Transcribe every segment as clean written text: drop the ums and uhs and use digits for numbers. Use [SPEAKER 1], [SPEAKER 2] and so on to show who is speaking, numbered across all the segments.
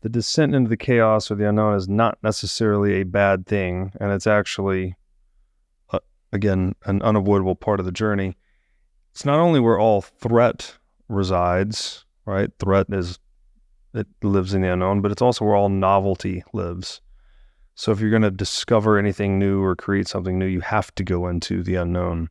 [SPEAKER 1] the descent into the chaos or the unknown is not necessarily a bad thing, and it's actually, again, an unavoidable part of the journey. It's not only where all threat resides, right? Threat it lives in the unknown, but it's also where all novelty lives. So if you're going to discover anything new or create something new, you have to go into the unknown.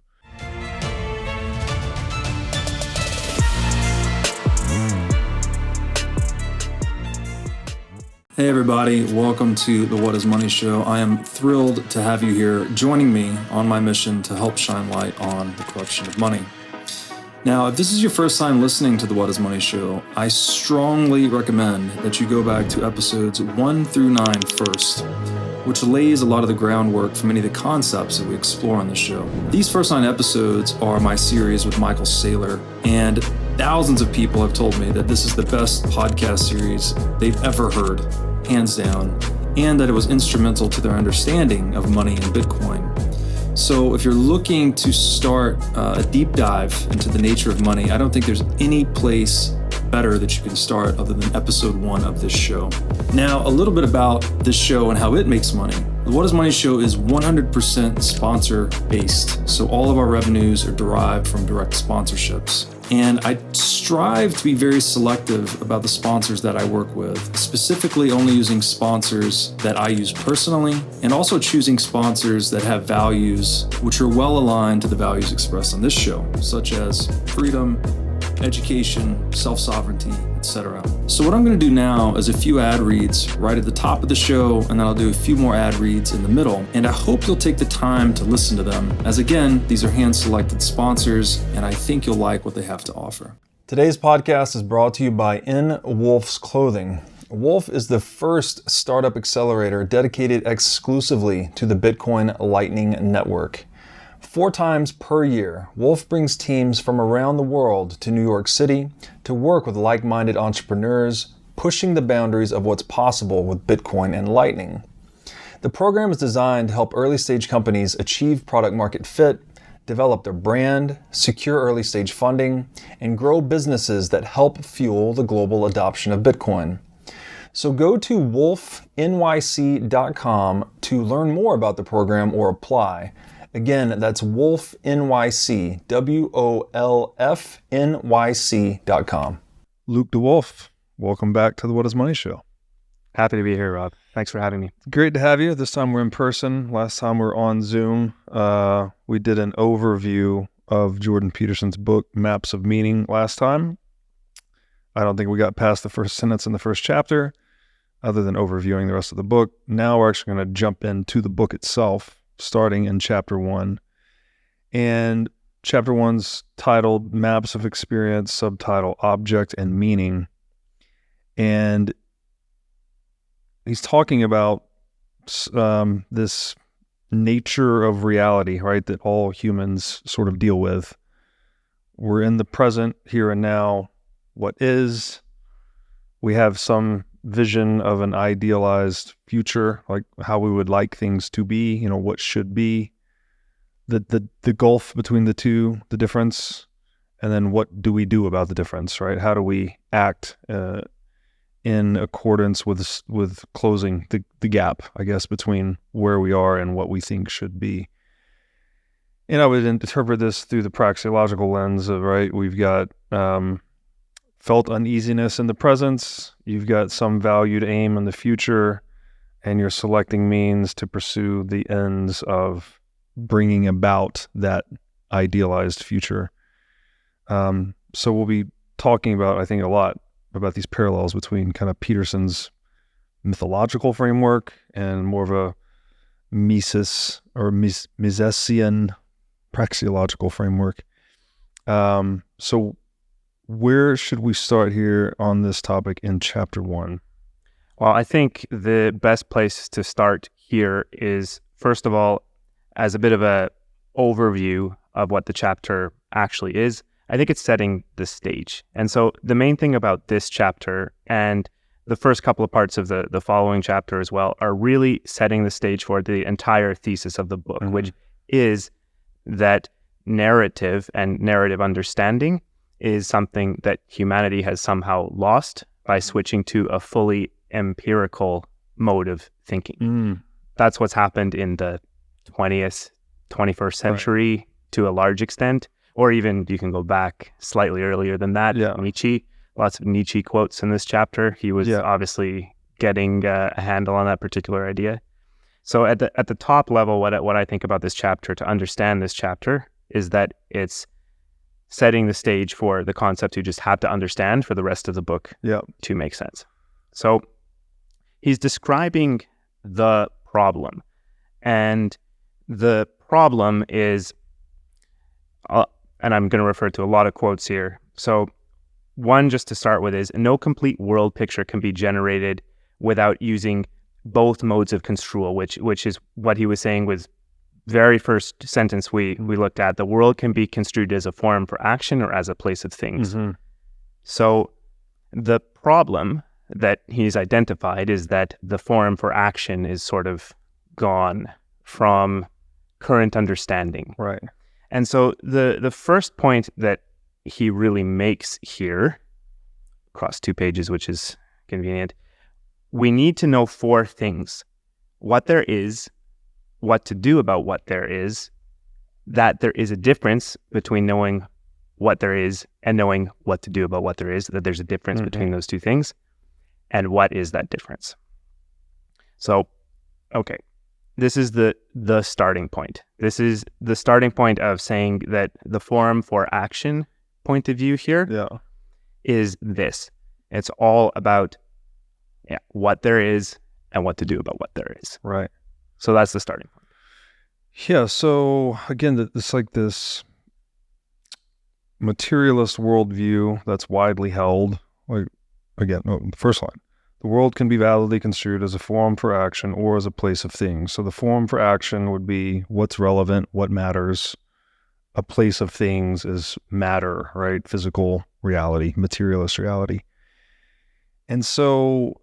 [SPEAKER 2] Hey everybody, welcome to the What is Money Show. I am thrilled to have you here joining me on my mission to help shine light on the corruption of money. Now, if this is your first time listening to the What is Money Show, I strongly recommend that you go back to episodes 1 through 9 first, which lays a lot of the groundwork for many of the concepts that we explore on the show. These first 9 episodes are my series with Michael Saylor, and thousands of people have told me that this is the best podcast series they've ever heard, hands down, and that it was instrumental to their understanding of money and Bitcoin. So if you're looking to start a deep dive into the nature of money, I don't think there's any place better that you can start other than episode 1 of this show. Now, a little bit about this show and how it makes money. The What is Money Show is 100% sponsor based. So all of our revenues are derived from direct sponsorships. And I strive to be very selective about the sponsors that I work with, specifically only using sponsors that I use personally, and also choosing sponsors that have values which are well aligned to the values expressed on this show, such as freedom, education, self-sovereignty, etc. So what I'm going to do now is a few ad reads right at the top of the show, and then I'll do a few more ad reads in the middle. And I hope you'll take the time to listen to them, as again, these are hand-selected sponsors, and I think you'll like what they have to offer. Today's podcast is brought to you by In Wolf's Clothing. Wolf is the first startup accelerator dedicated exclusively to the Bitcoin Lightning Network. 4 times per year, Wolf brings teams from around the world to New York City to work with like-minded entrepreneurs, pushing the boundaries of what's possible with Bitcoin and Lightning. The program is designed to help early-stage companies achieve product-market fit, develop their brand, secure early-stage funding, and grow businesses that help fuel the global adoption of Bitcoin. So go to wolfnyc.com to learn more about the program or apply. Again, that's Wolf NYC, WOLFNYC.com.
[SPEAKER 1] Luke DeWolf, welcome back to the What is Money Show.
[SPEAKER 3] Happy to be here, Rob. Thanks for having me.
[SPEAKER 1] Great to have you. This time we're in person. Last time we were on Zoom. We did an overview of Jordan Peterson's book, Maps of Meaning, last time. I don't think we got past the first sentence in the first chapter, other than overviewing the rest of the book. Now we're actually going to jump into the book itself, starting in chapter 1. And chapter 1's titled Maps of Experience, subtitle Object and Meaning. And he's talking about this nature of reality, right, that all humans sort of deal with. We're in the present, here and now. What is? We have some vision of an idealized future, like how we would like things to be, what should be, the gulf between the two, the difference, and then what do we do about the difference, right? How do we act in accordance with closing the gap, I guess, between where we are and what we think should be. And I would interpret this through the praxeological lens of, right, we've got felt uneasiness in the presence, you've got some valued aim in the future, and you're selecting means to pursue the ends of bringing about that idealized future. So we'll be talking about, I think, a lot about these parallels between kind of Peterson's mythological framework and more of a Mises or Misesian praxeological framework. So where should we start here on this topic in chapter 1?
[SPEAKER 3] Well, I think the best place to start here is, first of all, as a bit of a overview of what the chapter actually is. I think it's setting the stage. And so the main thing about this chapter and the first couple of parts of the following chapter as well are really setting the stage for the entire thesis of the book, which is that narrative and narrative understanding is something that humanity has somehow lost by switching to a fully empirical mode of thinking. That's what's happened in the 21st century to a large extent, or even you can go back slightly earlier than that. Nietzsche, lots of Nietzsche quotes in this chapter. He was obviously getting a handle on that particular idea. So at the top level, what I think about this chapter, to understand this chapter, is that it's setting the stage for the concept you just have to understand for the rest of the book to make sense. So he's describing the problem, and the problem is, and I'm going to refer to a lot of quotes here. So one, just to start with, is no complete world picture can be generated without using both modes of construal, which is what he was saying with very first sentence we looked at. The world can be construed as a forum for action or as a place of things. So the problem that he's identified is that the forum for action is sort of gone from current understanding.
[SPEAKER 1] Right.
[SPEAKER 3] And so the first point that he really makes here, across 2 pages, which is convenient, we need to know 4 things: what there is, what to do about what there is, that there is a difference between knowing what there is and knowing what to do about what there is, that there's a difference between those 2 things, and what is that difference. So, okay, this is the starting point. This is the starting point of saying that the forum for action point of view here is this. It's all about what there is and what to do about what there is.
[SPEAKER 1] Right.
[SPEAKER 3] So that's the starting point.
[SPEAKER 1] Yeah. So again, it's like this materialist worldview that's widely held. Like, again, the first line: the world can be validly construed as a forum for action or as a place of things. So the forum for action would be what's relevant, what matters. A place of things is matter, right? Physical reality, materialist reality. And so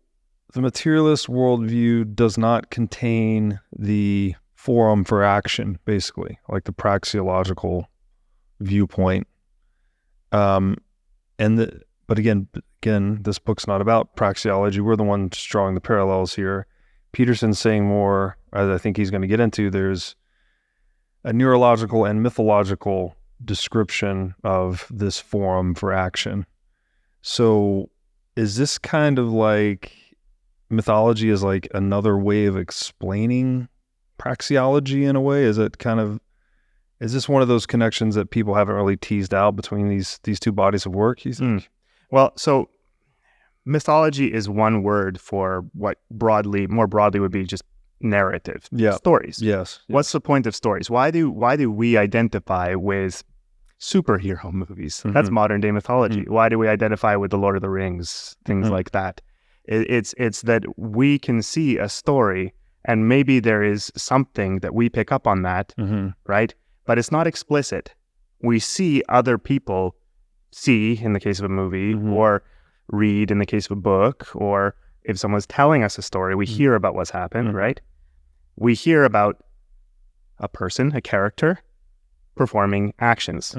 [SPEAKER 1] the materialist worldview does not contain the forum for action, basically, like the praxeological viewpoint. But again, this book's not about praxeology. We're the ones drawing the parallels here. Peterson's saying more, as I think he's going to get into, there's a neurological and mythological description of this forum for action. So is this kind of like mythology is like another way of explaining praxeology in a way? Is this one of those connections that people haven't really teased out between these 2 bodies of work, you think?
[SPEAKER 3] Well, so mythology is one word for what more broadly would be just narrative, stories.
[SPEAKER 1] Yes.
[SPEAKER 3] What's the point of stories? Why do we identify with superhero movies? That's modern day mythology. Why do we identify with the Lord of the Rings, things like that? It's that we can see a story, and maybe there is something that we pick up on that, right? But it's not explicit. We see other people see in the case of a movie, or read in the case of a book, or if someone's telling us a story, we hear about what's happened, right? We hear about a person, a character, performing actions,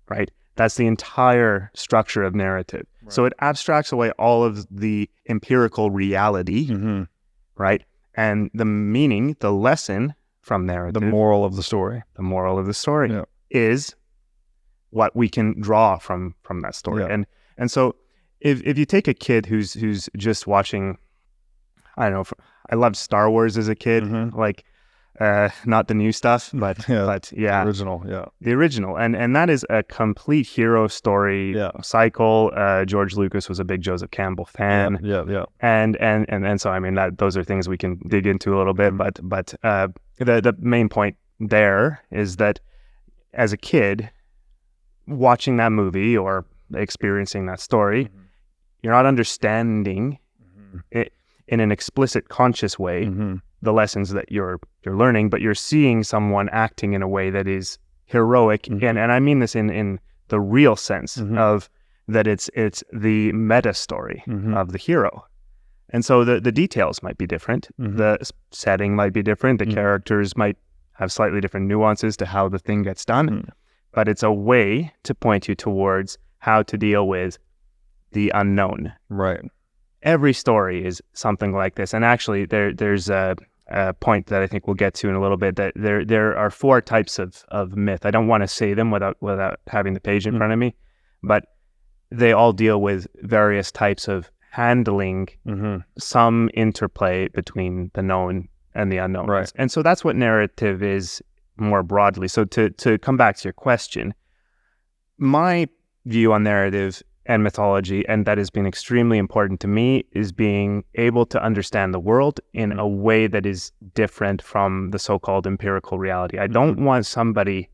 [SPEAKER 3] right? That's the entire structure of narrative. Right. So it abstracts away all of the empirical reality, right? And the meaning, the lesson from narrative,
[SPEAKER 1] the moral of the story,
[SPEAKER 3] is what we can draw from that story. And so if you take a kid who's just watching, I don't know, I loved Star Wars as a kid, like not the new stuff, but the original, and that is a complete hero story cycle. George Lucas was a big Joseph Campbell fan, and so I mean those are things we can dig into a little bit, but the main point there is that as a kid watching that movie or experiencing that story, you're not understanding it in an explicit, conscious way, the lessons that you're learning, but you're seeing someone acting in a way that is heroic, and I mean this in the real sense of that it's the meta story of the hero. And so the details might be different, the setting might be different, the characters might have slightly different nuances to how the thing gets done, but it's a way to point you towards how to deal with the unknown.
[SPEAKER 1] Right.
[SPEAKER 3] every story is something like this. And actually, there's a point that I think we'll get to in a little bit, that there are 4 types of myth. I don't want to say them without having the page in front of me, but they all deal with various types of handling some interplay between the known and the unknown.
[SPEAKER 1] Right.
[SPEAKER 3] And so that's what narrative is more broadly. So to come back to your question, my view on narrative and mythology, and that has been extremely important to me, is being able to understand the world in a way that is different from the so-called empirical reality. I don't want somebody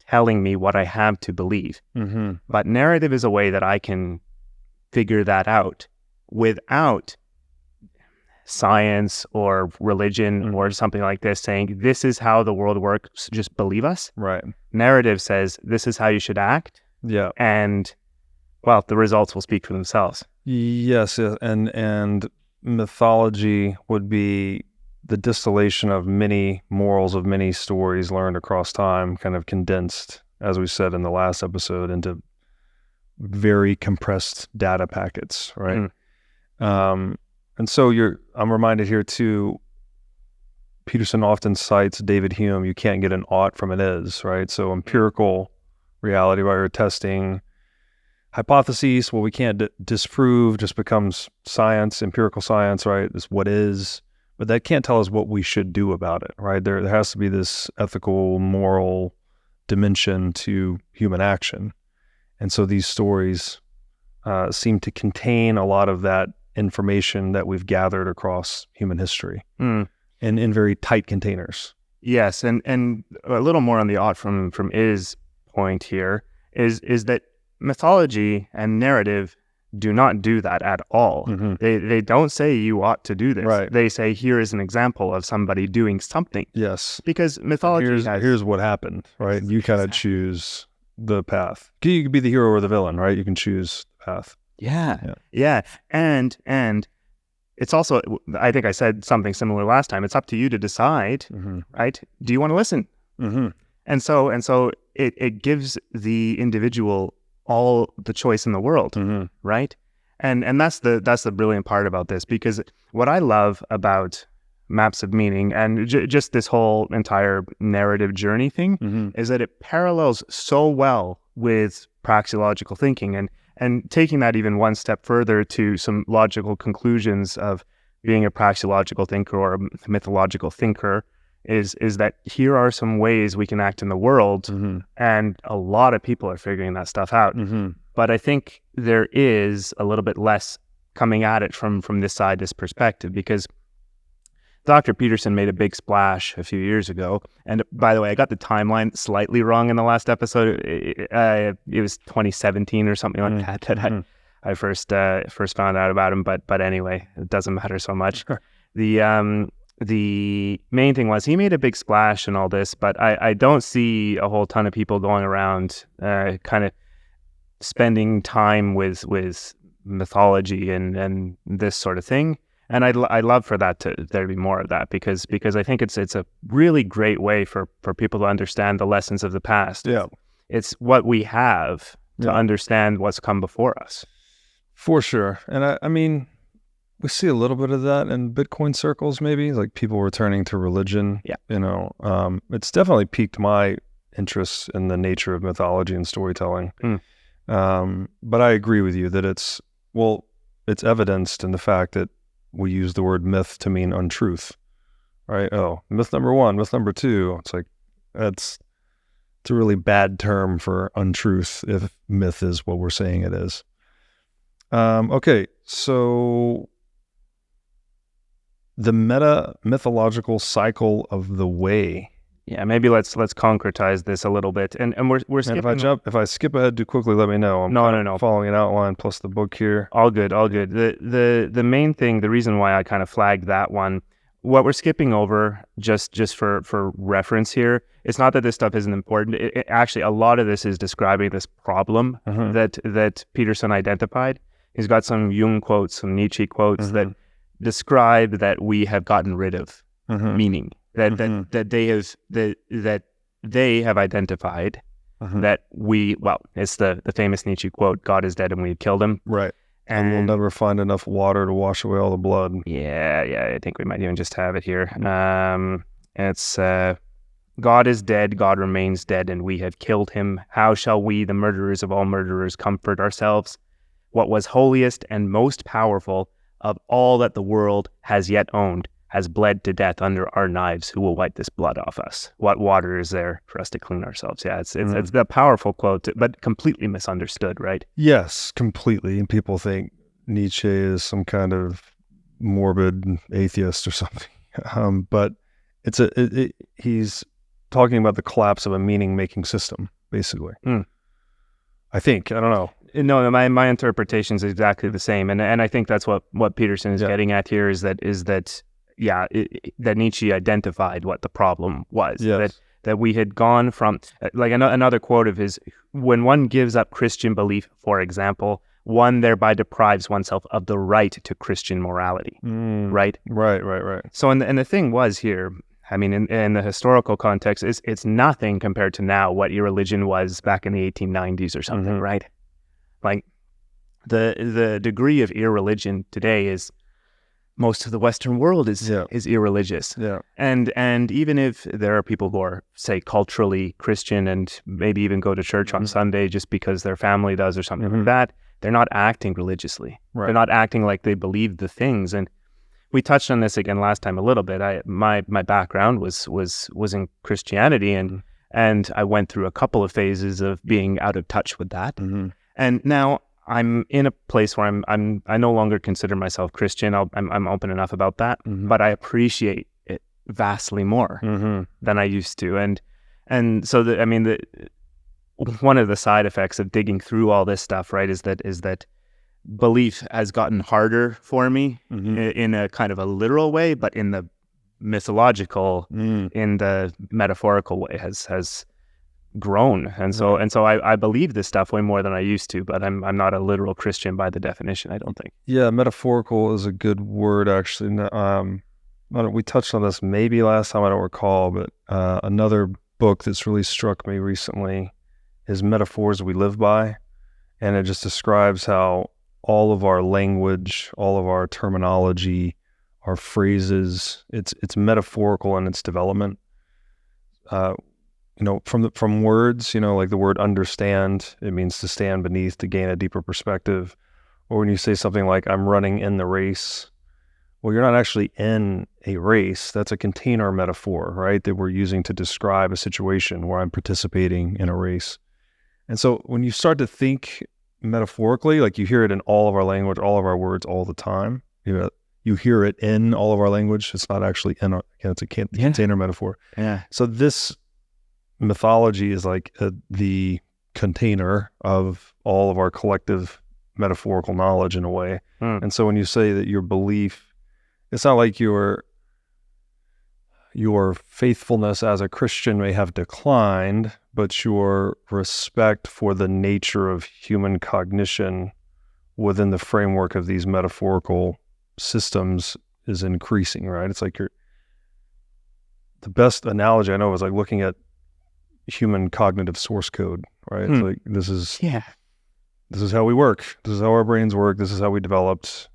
[SPEAKER 3] telling me what I have to believe, but narrative is a way that I can figure that out without science or religion or something like this saying, this is how the world works, just believe us.
[SPEAKER 1] Right.
[SPEAKER 3] Narrative says, this is how you should act.
[SPEAKER 1] Yeah.
[SPEAKER 3] And, well, the results will speak for themselves.
[SPEAKER 1] Yes, and mythology would be the distillation of many morals of many stories learned across time, kind of condensed, as we said in the last episode, into very compressed data packets, right? And so I'm reminded here too, Peterson often cites David Hume, you can't get an ought from an is, right? So empirical reality, while you're testing hypotheses, what we can't disprove just becomes science, empirical science, right? Is what is, but that can't tell us what we should do about it, right? There has to be this ethical, moral dimension to human action. And so these stories seem to contain a lot of that information that we've gathered across human history and in very tight containers.
[SPEAKER 3] Yes, and a little more on the ought from is point here is that mythology and narrative do not do that at all. They don't say you ought to do this.
[SPEAKER 1] Right.
[SPEAKER 3] They say here is an example of somebody doing something.
[SPEAKER 1] Yes.
[SPEAKER 3] Because mythology
[SPEAKER 1] here's what happened, right? You kind of choose the path. You could be the hero or the villain, right? You can choose the path.
[SPEAKER 3] Yeah. And it's also, I think I said something similar last time. It's up to you to decide, right? Do you want to listen? And so it gives the individual all the choice in the world, right? And that's the brilliant part about this, because what I love about maps of meaning and just this whole entire narrative journey thing is that it parallels so well with praxeological thinking, and taking that even one step further to some logical conclusions of being a praxeological thinker or a mythological thinker is that here are some ways we can act in the world, and a lot of people are figuring that stuff out. But I think there is a little bit less coming at it from this side, this perspective, because Dr. Peterson made a big splash a few years ago. And by the way, I got the timeline slightly wrong in the last episode. It was 2017 or something like that I first found out about him. But anyway, it doesn't matter so much. The main thing was he made a big splash and all this, but I don't see a whole ton of people going around kind of spending time with mythology and this sort of thing. And I'd love for that there to be more of that, because I think it's a really great way for people to understand the lessons of the past.
[SPEAKER 1] Yeah.
[SPEAKER 3] It's what we have to understand what's come before us.
[SPEAKER 1] For sure. And I mean, we see a little bit of that in Bitcoin circles, maybe, like people returning to religion.
[SPEAKER 3] Yeah.
[SPEAKER 1] You know, it's definitely piqued my interest in the nature of mythology and storytelling. But I agree with you that it's evidenced in the fact that we use the word myth to mean untruth, right? Oh, myth number 1, myth number 2. It's like, it's a really bad term for untruth if myth is what we're saying it is. Okay, so the mythological cycle of the way.
[SPEAKER 3] Yeah, maybe let's concretize this a little bit. And we're skipping.
[SPEAKER 1] If I skip ahead too quickly, let me know.
[SPEAKER 3] No.
[SPEAKER 1] Following an outline plus the book here.
[SPEAKER 3] All good. The main thing, the reason why I kind of flagged that one, what we're skipping over, just for reference here, it's not that this stuff isn't important. It actually, a lot of this is describing this problem that Peterson identified. He's got some Jung quotes, some Nietzsche quotes that describe that we have gotten rid of meaning. That they have identified that it's the famous Nietzsche quote, God is dead and we killed him.
[SPEAKER 1] Right. And we'll never find enough water to wash away all the blood.
[SPEAKER 3] Yeah, I think we might even just have it here. It's God is dead, God remains dead, and we have killed him. How shall we, the murderers of all murderers, comfort ourselves? What was holiest and most powerful of all that the world has yet owned has bled to death under our knives. Who will wipe this blood off us? What water is there for us to clean ourselves? Yeah, it's a powerful quote, but completely misunderstood, right?
[SPEAKER 1] Yes, completely. And people think Nietzsche is some kind of morbid atheist or something. But he's talking about the collapse of a meaning-making system, basically. I think. I don't know.
[SPEAKER 3] No, my interpretation is exactly the same, and I think that's what Peterson is getting at here is that that Nietzsche identified what the problem was.
[SPEAKER 1] Yes.
[SPEAKER 3] That we had gone from, like another quote of his, when one gives up Christian belief, for example, one thereby deprives oneself of the right to Christian morality. Right. So, and the thing was here, I mean, in the historical context, it's nothing compared to now what irreligion was back in the 1890s or something, right? Like the degree of irreligion today is most of the Western world is irreligious.
[SPEAKER 1] Yeah.
[SPEAKER 3] And even if there are people who are, say, culturally Christian and maybe even go to church on Sunday just because their family does or something like that, they're not acting religiously.
[SPEAKER 1] Right.
[SPEAKER 3] They're not acting like they believe the things. And we touched on this again last time a little bit. My background was in Christianity, and I went through a couple of phases of being out of touch with that. And now I'm in a place where I no longer consider myself Christian. I'm open enough about that, but I appreciate it vastly more than I used to. And so one of the side effects of digging through all this stuff, right, is that belief has gotten harder for me in a kind of a literal way, but in the mythological, in the metaphorical way has grown. And so I believe this stuff way more than I used to, but I'm not a literal Christian by the definition, I don't think.
[SPEAKER 1] Yeah, metaphorical is a good word, actually. We touched on this maybe last time, I don't recall, but another book that's really struck me recently is Metaphors We Live By, and it just describes how all of our language, all of our terminology, our phrases, it's metaphorical in its development. From words, like the word understand, it means to stand beneath, to gain a deeper perspective. Or when you say something like, I'm running in the race, well, you're not actually in a race. That's a container metaphor, right? That we're using to describe a situation where I'm participating in a race. And so when you start to think metaphorically, like you hear it in all of our language, all of our words all the time, you hear it in all of our language. It's not actually in it's a container metaphor.
[SPEAKER 3] Yeah.
[SPEAKER 1] So this mythology is like the container of all of our collective metaphorical knowledge in a way. And so when you say that your belief, it's not like your faithfulness as a Christian may have declined, but your respect for the nature of human cognition within the framework of these metaphorical systems is increasing, right? It's like the best analogy I know is like looking at human cognitive source code, right? It's like this is how we work. This is how our brains work. This is how we developed.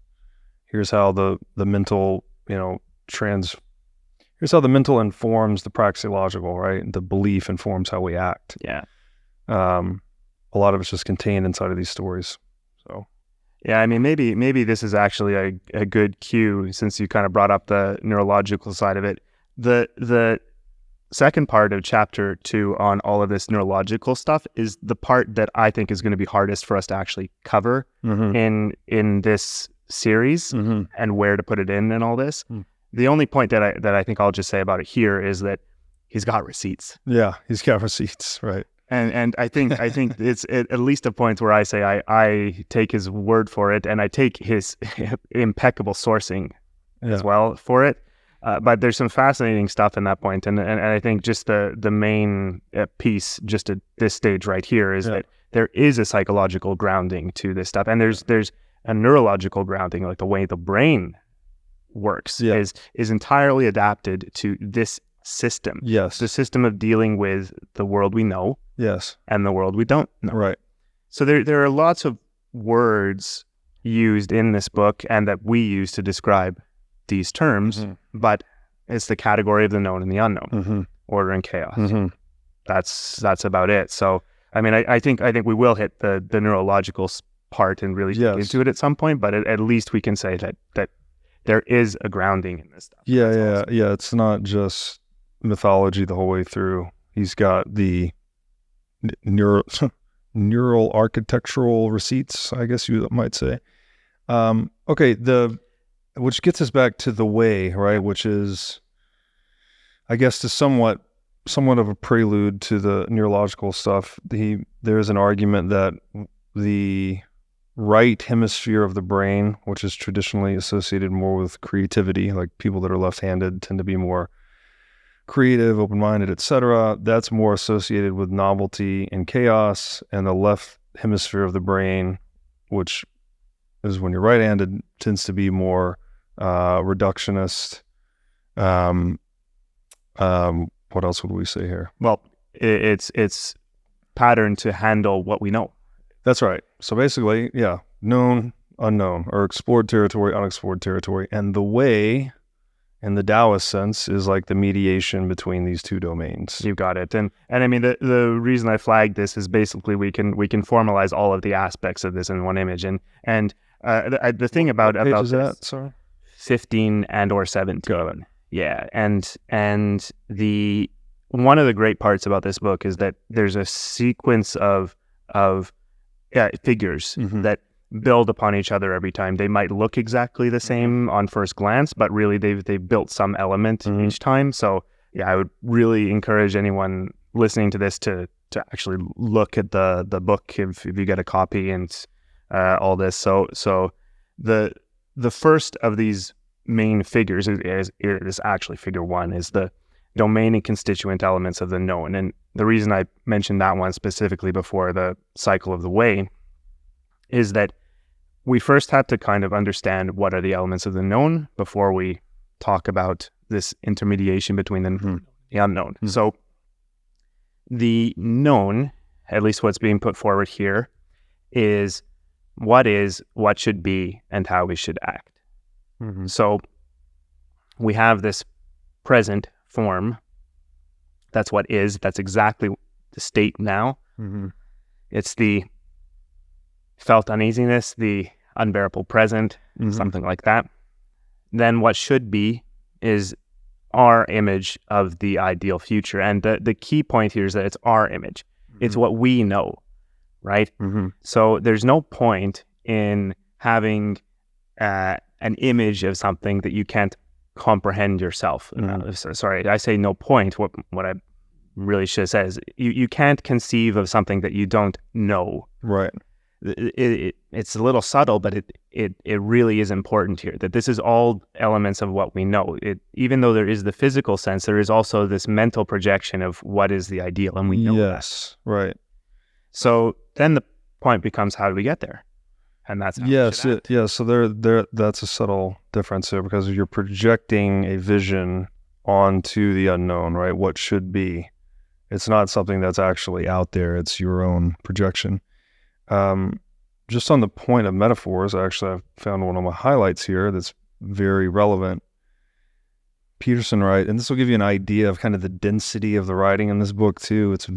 [SPEAKER 1] Here's how the mental, here's how the mental informs the praxeological, right? The belief informs how we act.
[SPEAKER 3] Yeah.
[SPEAKER 1] A lot of it's just contained inside of these stories. So.
[SPEAKER 3] Yeah, I mean, maybe this is actually a good cue, since you kind of brought up the neurological side of it. The second part of chapter 2 on all of this neurological stuff is the part that I think is going to be hardest for us to actually cover in this series and where to put it in and all this. The only point that I think I'll just say about it here is that he's got receipts.
[SPEAKER 1] Yeah, he's got receipts, right?
[SPEAKER 3] And I think it's at least a point where I say I take his word for it, and I take his impeccable sourcing as well for it. But there's some fascinating stuff in that point, and I think just the main piece just at this stage right here is that there is a psychological grounding to this stuff, and there's a neurological grounding, like the way the brain works is entirely adapted to this system.
[SPEAKER 1] Yes,
[SPEAKER 3] the system of dealing with the world we know.
[SPEAKER 1] Yes,
[SPEAKER 3] and the world we don't know.
[SPEAKER 1] Right.
[SPEAKER 3] So there are lots of words used in this book and that we use to describe these terms, but it's the category of the known and the unknown, order and chaos. That's about it. So, I mean, I think we will hit the neurological part and really get into it at some point, but at least we can say that there is a grounding in this stuff.
[SPEAKER 1] Yeah. It's not just mythology the whole way through. He's got the neural architectural receipts, I guess you might say. Okay, which gets us back to the way, right? Which is, I guess, to somewhat of a prelude to the neurological stuff. There's an argument that the right hemisphere of the brain, which is traditionally associated more with creativity, like people that are left-handed tend to be more creative, open-minded, etc. That's more associated with novelty and chaos, and the left hemisphere of the brain, which is when you're right-handed, tends to be more reductionist. What else would we say here?
[SPEAKER 3] Well, it's patterned to handle what we know.
[SPEAKER 1] That's right. So basically, known, unknown, or explored territory, unexplored territory, and the way, in the Taoist sense, is like the mediation between these two domains.
[SPEAKER 3] You got it. And I mean, the reason I flagged this is basically we can formalize all of the aspects of this in one image. And the thing about
[SPEAKER 1] What page is
[SPEAKER 3] this,
[SPEAKER 1] that? Sorry,
[SPEAKER 3] 15 and or 17.
[SPEAKER 1] Got it.
[SPEAKER 3] Yeah, and the one of the great parts about this book is that there's a sequence of figures that build upon each other every time. They might look exactly the same on first glance, but really they've built some element each time. So yeah, I would really encourage anyone listening to this to actually look at the book if you get a copy and all this. So the first of these main figures is actually figure one, is the domain and constituent elements of the known. And the reason I mentioned that one specifically before the cycle of the way is that we first have to kind of understand what are the elements of the known before we talk about this intermediation between the unknown. So the known, at least what's being put forward here, is, what should be, and how we should act. So we have this present form. That's what is. That's exactly the state now. It's the felt uneasiness, the unbearable present, something like that. Then what should be is our image of the ideal future. And the key point here is that it's our image. It's what we know, right? So there's no point in having an image of something that you can't comprehend yourself. Sorry, I say no point. What I really should have said is you can't conceive of something that you don't know.
[SPEAKER 1] Right.
[SPEAKER 3] It's a little subtle, but it really is important here, that this is all elements of what we know. Even though there is the physical sense, there is also this mental projection of what is the ideal, and we know
[SPEAKER 1] that. Right.
[SPEAKER 3] So then the point becomes, how do we get there? And that's how
[SPEAKER 1] So there that's a subtle difference here, because you're projecting a vision onto the unknown, right? What should be. It's not something that's actually out there. It's your own projection. Just on the point of metaphors, actually, I've found one of my highlights here that's very relevant. Peterson writes, and this will give you an idea of kind of the density of the writing in this book too. It's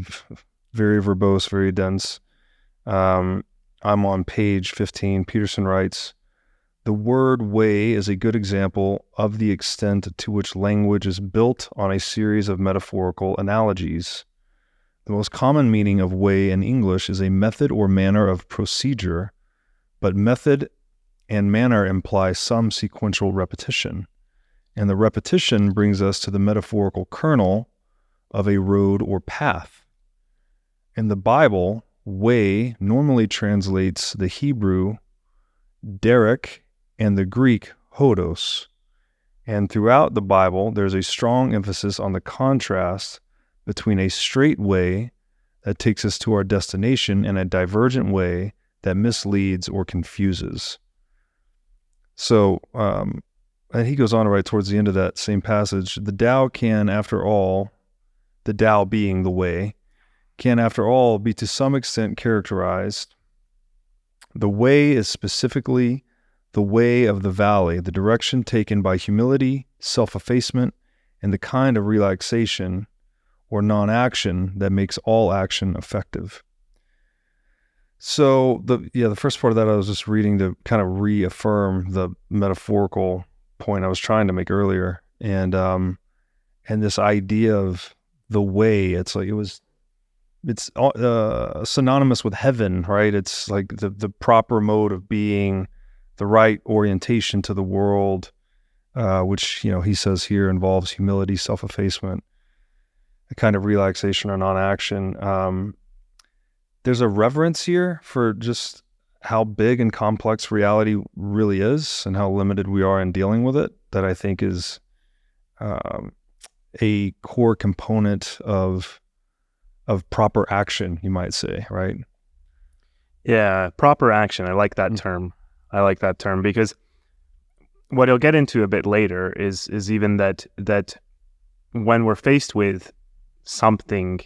[SPEAKER 1] very verbose, very dense. I'm on page 15. Peterson writes, "The word way is a good example of the extent to which language is built on a series of metaphorical analogies. The most common meaning of way in English is a method or manner of procedure, but method and manner imply some sequential repetition, and the repetition brings us to the metaphorical kernel of a road or path. In the Bible, way normally translates the Hebrew derek and the Greek hodos, and throughout the Bible there's a strong emphasis on the contrast between a straight way that takes us to our destination and a divergent way that misleads or confuses." So, and he goes on to write towards the end of that same passage, the Tao can, after all, the Tao being the way, can, after all, be to some extent characterized The way is specifically the way of the valley, the direction taken by humility, self-effacement, and the kind of relaxation or non-action that makes all action effective. So the first part of that I was just reading to kind of reaffirm the metaphorical point I was trying to make earlier, and this idea of the way. It's synonymous with heaven, right? It's like the proper mode of being, the right orientation to the world, which he says here involves humility, self-effacement, a kind of relaxation or non-action. There's a reverence here for just how big and complex reality really is and how limited we are in dealing with it, that I think is a core component of proper action, you might say, right?
[SPEAKER 3] Yeah, proper action. I like that term. I like that term because what I'll get into a bit later is even that when we're faced with something,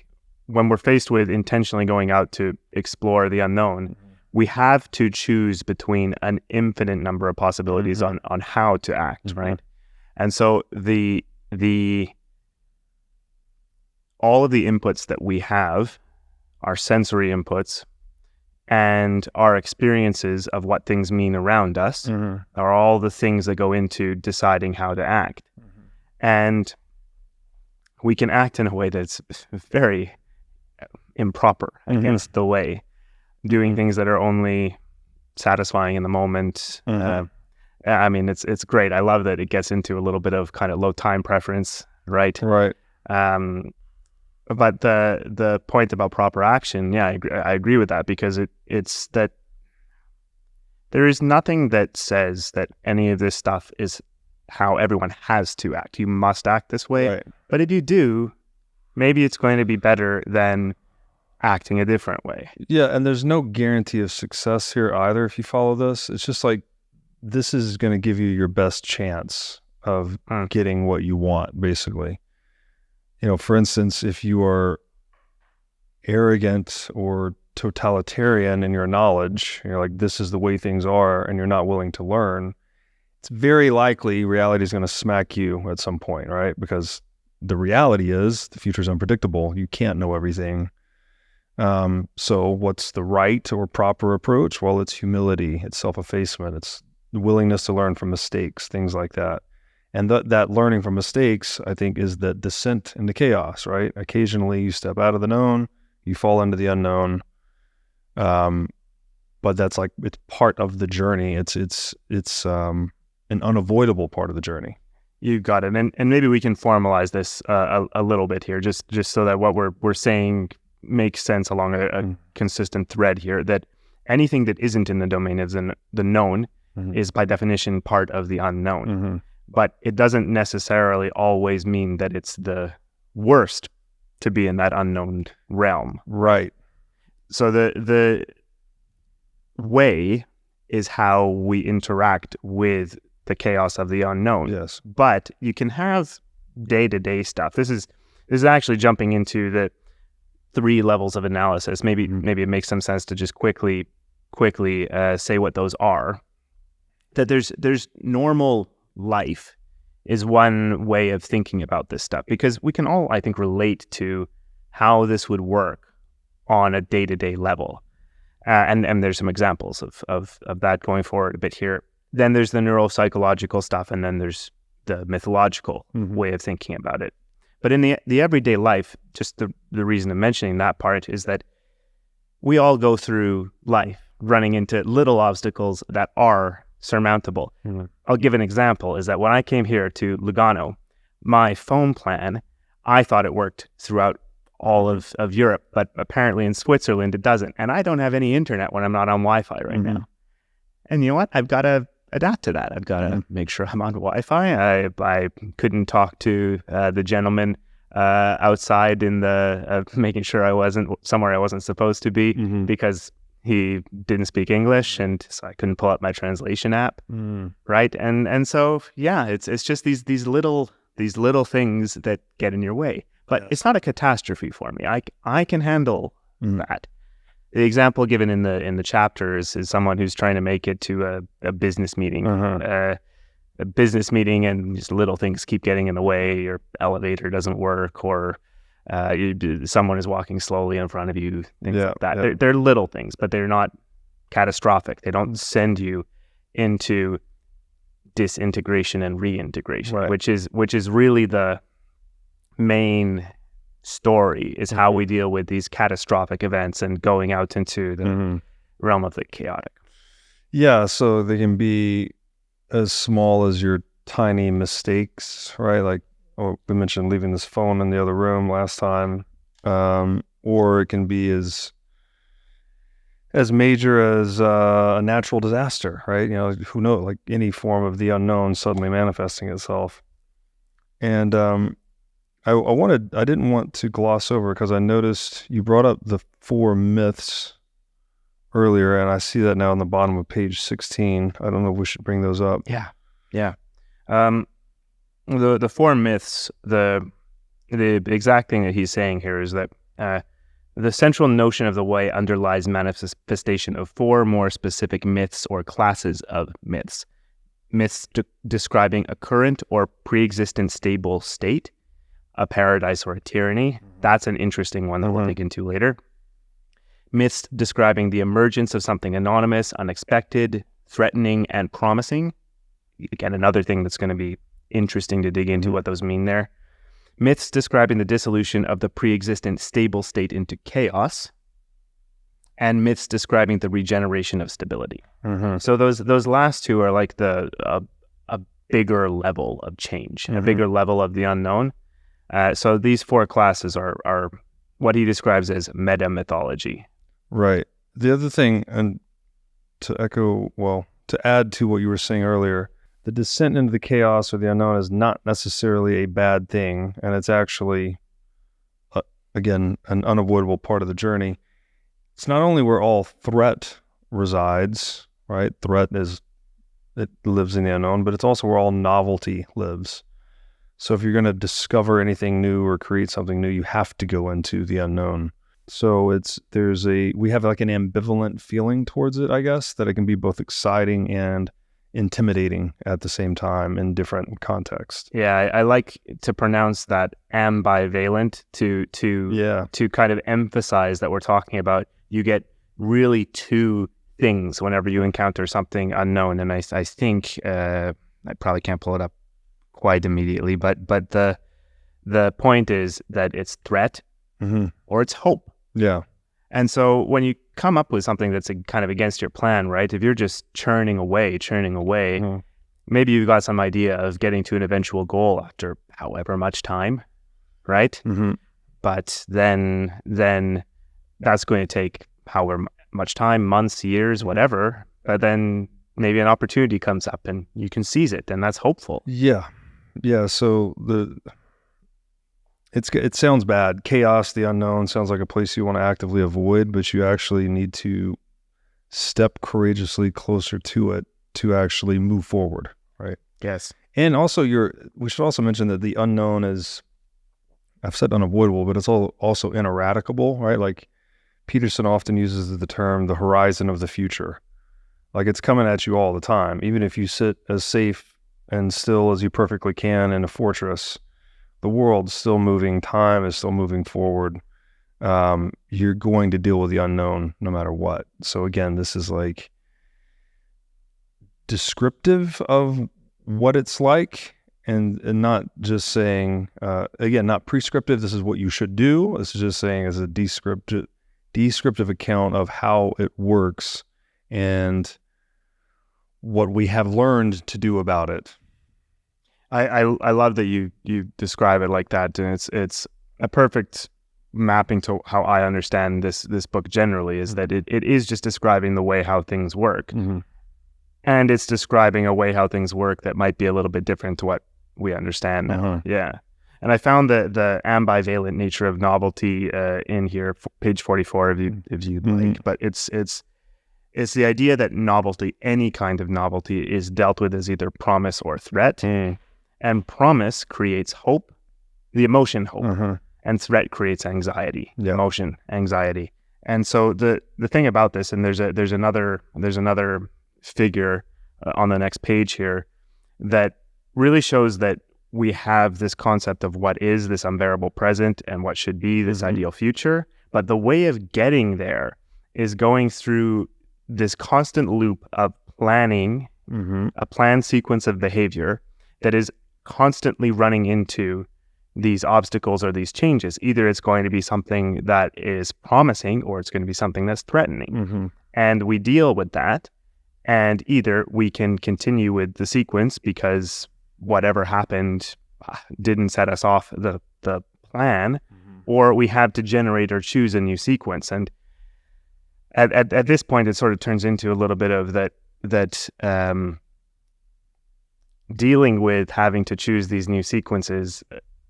[SPEAKER 3] when we're faced with intentionally going out to explore the unknown, we have to choose between an infinite number of possibilities on how to act, right? And so all of the inputs that we have, our sensory inputs, and our experiences of what things mean around us are all the things that go into deciding how to act. And we can act in a way that's very improper against the way, doing things that are only satisfying in the moment. I mean, it's great. I love that it gets into a little bit of kind of low time preference, right?
[SPEAKER 1] Right.
[SPEAKER 3] But the point about proper action, yeah, I agree with that, because it's that there is nothing that says that any of this stuff is how everyone has to act. You must act this way.
[SPEAKER 1] Right.
[SPEAKER 3] But if you do, maybe it's going to be better than acting a different way.
[SPEAKER 1] Yeah, and there's no guarantee of success here either if you follow this. It's just like, this is going to give you your best chance of getting what you want, basically. For instance, if you are arrogant or totalitarian in your knowledge, you're like, this is the way things are, and you're not willing to learn, it's very likely reality is going to smack you at some point, right? Because the reality is the future is unpredictable. You can't know everything. So what's the right or proper approach? Well, it's humility, it's self-effacement, it's the willingness to learn from mistakes, things like that. And that learning from mistakes, I think, is the descent into chaos, right? Occasionally you step out of the known, you fall into the unknown. But that's like, it's part of the journey. It's an unavoidable part of the journey.
[SPEAKER 3] You got it. And maybe we can formalize this a little bit here, just so that what we're saying makes sense along a consistent thread here, that anything that isn't in the domain of the known is by definition part of the unknown. But it doesn't necessarily always mean that it's the worst to be in that unknown realm.
[SPEAKER 1] Right.
[SPEAKER 3] So the way is how we interact with the chaos of the unknown.
[SPEAKER 1] Yes.
[SPEAKER 3] But you can have day-to-day stuff. This is actually jumping into the 3 levels of analysis. Maybe it makes some sense to just quickly say what those are. That there's normal life is one way of thinking about this stuff, because we can all, I think, relate to how this would work on a day-to-day level. And there's some examples of that going forward a bit here. Then there's the neuropsychological stuff, and then there's the mythological way of thinking about it. But in the everyday life, just the reason of mentioning that part is that we all go through life running into little obstacles that are surmountable. I'll give an example, is that when I came here to Lugano, my phone plan, I thought it worked throughout all of Europe, but apparently in Switzerland it doesn't. And I don't have any internet when I'm not on Wi-Fi right now. And you know what? I've got to adapt to that. I've got to make sure I'm on Wi-Fi. I couldn't talk to the gentleman outside in making sure I wasn't somewhere I wasn't supposed to be because he didn't speak English, and so I couldn't pull up my translation app, right? And so yeah, it's just these little things that get in your way. But it's not a catastrophe for me. I can handle that. The example given in the chapter is someone who's trying to make it to a business meeting. A business meeting, and just little things keep getting in the way. Your elevator doesn't work, or someone is walking slowly in front of you. Things like that.
[SPEAKER 1] Yeah.
[SPEAKER 3] They're little things, but they're not catastrophic. They don't send you into disintegration and reintegration,
[SPEAKER 1] Right.
[SPEAKER 3] which is really the main story, is how we deal with these catastrophic events and going out into the realm of the chaotic.
[SPEAKER 1] Yeah, so they can be as small as your tiny mistakes, right? Like, we mentioned leaving this phone in the other room last time, or it can be as major as a natural disaster, right? Who knows? Like any form of the unknown suddenly manifesting itself. And I didn't want to gloss over, because I noticed you brought up the 4 myths earlier, and I see that now on the bottom of page 16. I don't know if we should bring those up.
[SPEAKER 3] Yeah. The 4 myths, the exact thing that he's saying here is that the central notion of the way underlies manifestation of 4 more specific myths or classes of myths. Myths describing a current or pre-existent stable state, a paradise or a tyranny. That's an interesting one that we'll dig into later. Myths describing the emergence of something anonymous, unexpected, threatening, and promising. Again, another thing that's going to be interesting to dig into what those mean there. Myths describing the dissolution of the pre-existent stable state into chaos, and myths describing the regeneration of stability. So those last 2 are like a bigger level of change, a bigger level of the unknown. So these 4 classes are what he describes as meta mythology.
[SPEAKER 1] Right. The other thing, and to add to what you were saying earlier, the descent into the chaos or the unknown is not necessarily a bad thing, and it's actually, again, an unavoidable part of the journey. It's not only where all threat resides, right? Threat it lives in the unknown, but it's also where all novelty lives. So if you're going to discover anything new or create something new, you have to go into the unknown. So we have like an ambivalent feeling towards it, I guess, that it can be both exciting and intimidating at the same time in different contexts.
[SPEAKER 3] Yeah, I like to pronounce that ambivalent to kind of emphasize that we're talking about, you get really 2 things whenever you encounter something unknown. And I think, I probably can't pull it up quite immediately, but the point is that it's threat or it's hope.
[SPEAKER 1] Yeah.
[SPEAKER 3] And so when you come up with something that's kind of against your plan, right? If you're just churning away, maybe you've got some idea of getting to an eventual goal after however much time, right? But then that's going to take however much time, months, years, whatever. But then maybe an opportunity comes up and you can seize it, and that's hopeful.
[SPEAKER 1] Yeah. So it sounds bad. Chaos, the unknown, sounds like a place you want to actively avoid, but you actually need to step courageously closer to it to actually move forward, right?
[SPEAKER 3] Yes.
[SPEAKER 1] And also we should also mention that the unknown is, I've said unavoidable, but it's also ineradicable, right? Like Peterson often uses the term the horizon of the future. Like it's coming at you all the time. Even if you sit as safe and still as you perfectly can in a fortress, the world's still moving, time is still moving forward. You're going to deal with the unknown no matter what. So again, this is like descriptive of what it's like, and not just saying, again, not prescriptive, this is what you should do. This is just saying as a descriptive account of how it works and what we have learned to do about it.
[SPEAKER 3] I love that you describe it like that, and it's a perfect mapping to how I understand this book generally, is that it is just describing the way how things work. And it's describing a way how things work that might be a little bit different to what we understand now. Yeah. And I found the ambivalent nature of novelty in here, page 44, if you'd like. But it's the idea that novelty, any kind of novelty, is dealt with as either promise or threat. And promise creates hope, the emotion hope, and threat creates anxiety, emotion, anxiety. And so the thing about this, and there's another figure on the next page here that really shows that we have this concept of what is this unbearable present and what should be this ideal future. But the way of getting there is going through this constant loop of planning, a planned sequence of behavior that is constantly running into these obstacles or these changes. Either it's going to be something that is promising or it's going to be something that's threatening. And we deal with that. And either we can continue with the sequence because whatever happened didn't set us off the plan, or we have to generate or choose a new sequence. And at this point, it sort of turns into a little bit of that dealing with having to choose these new sequences,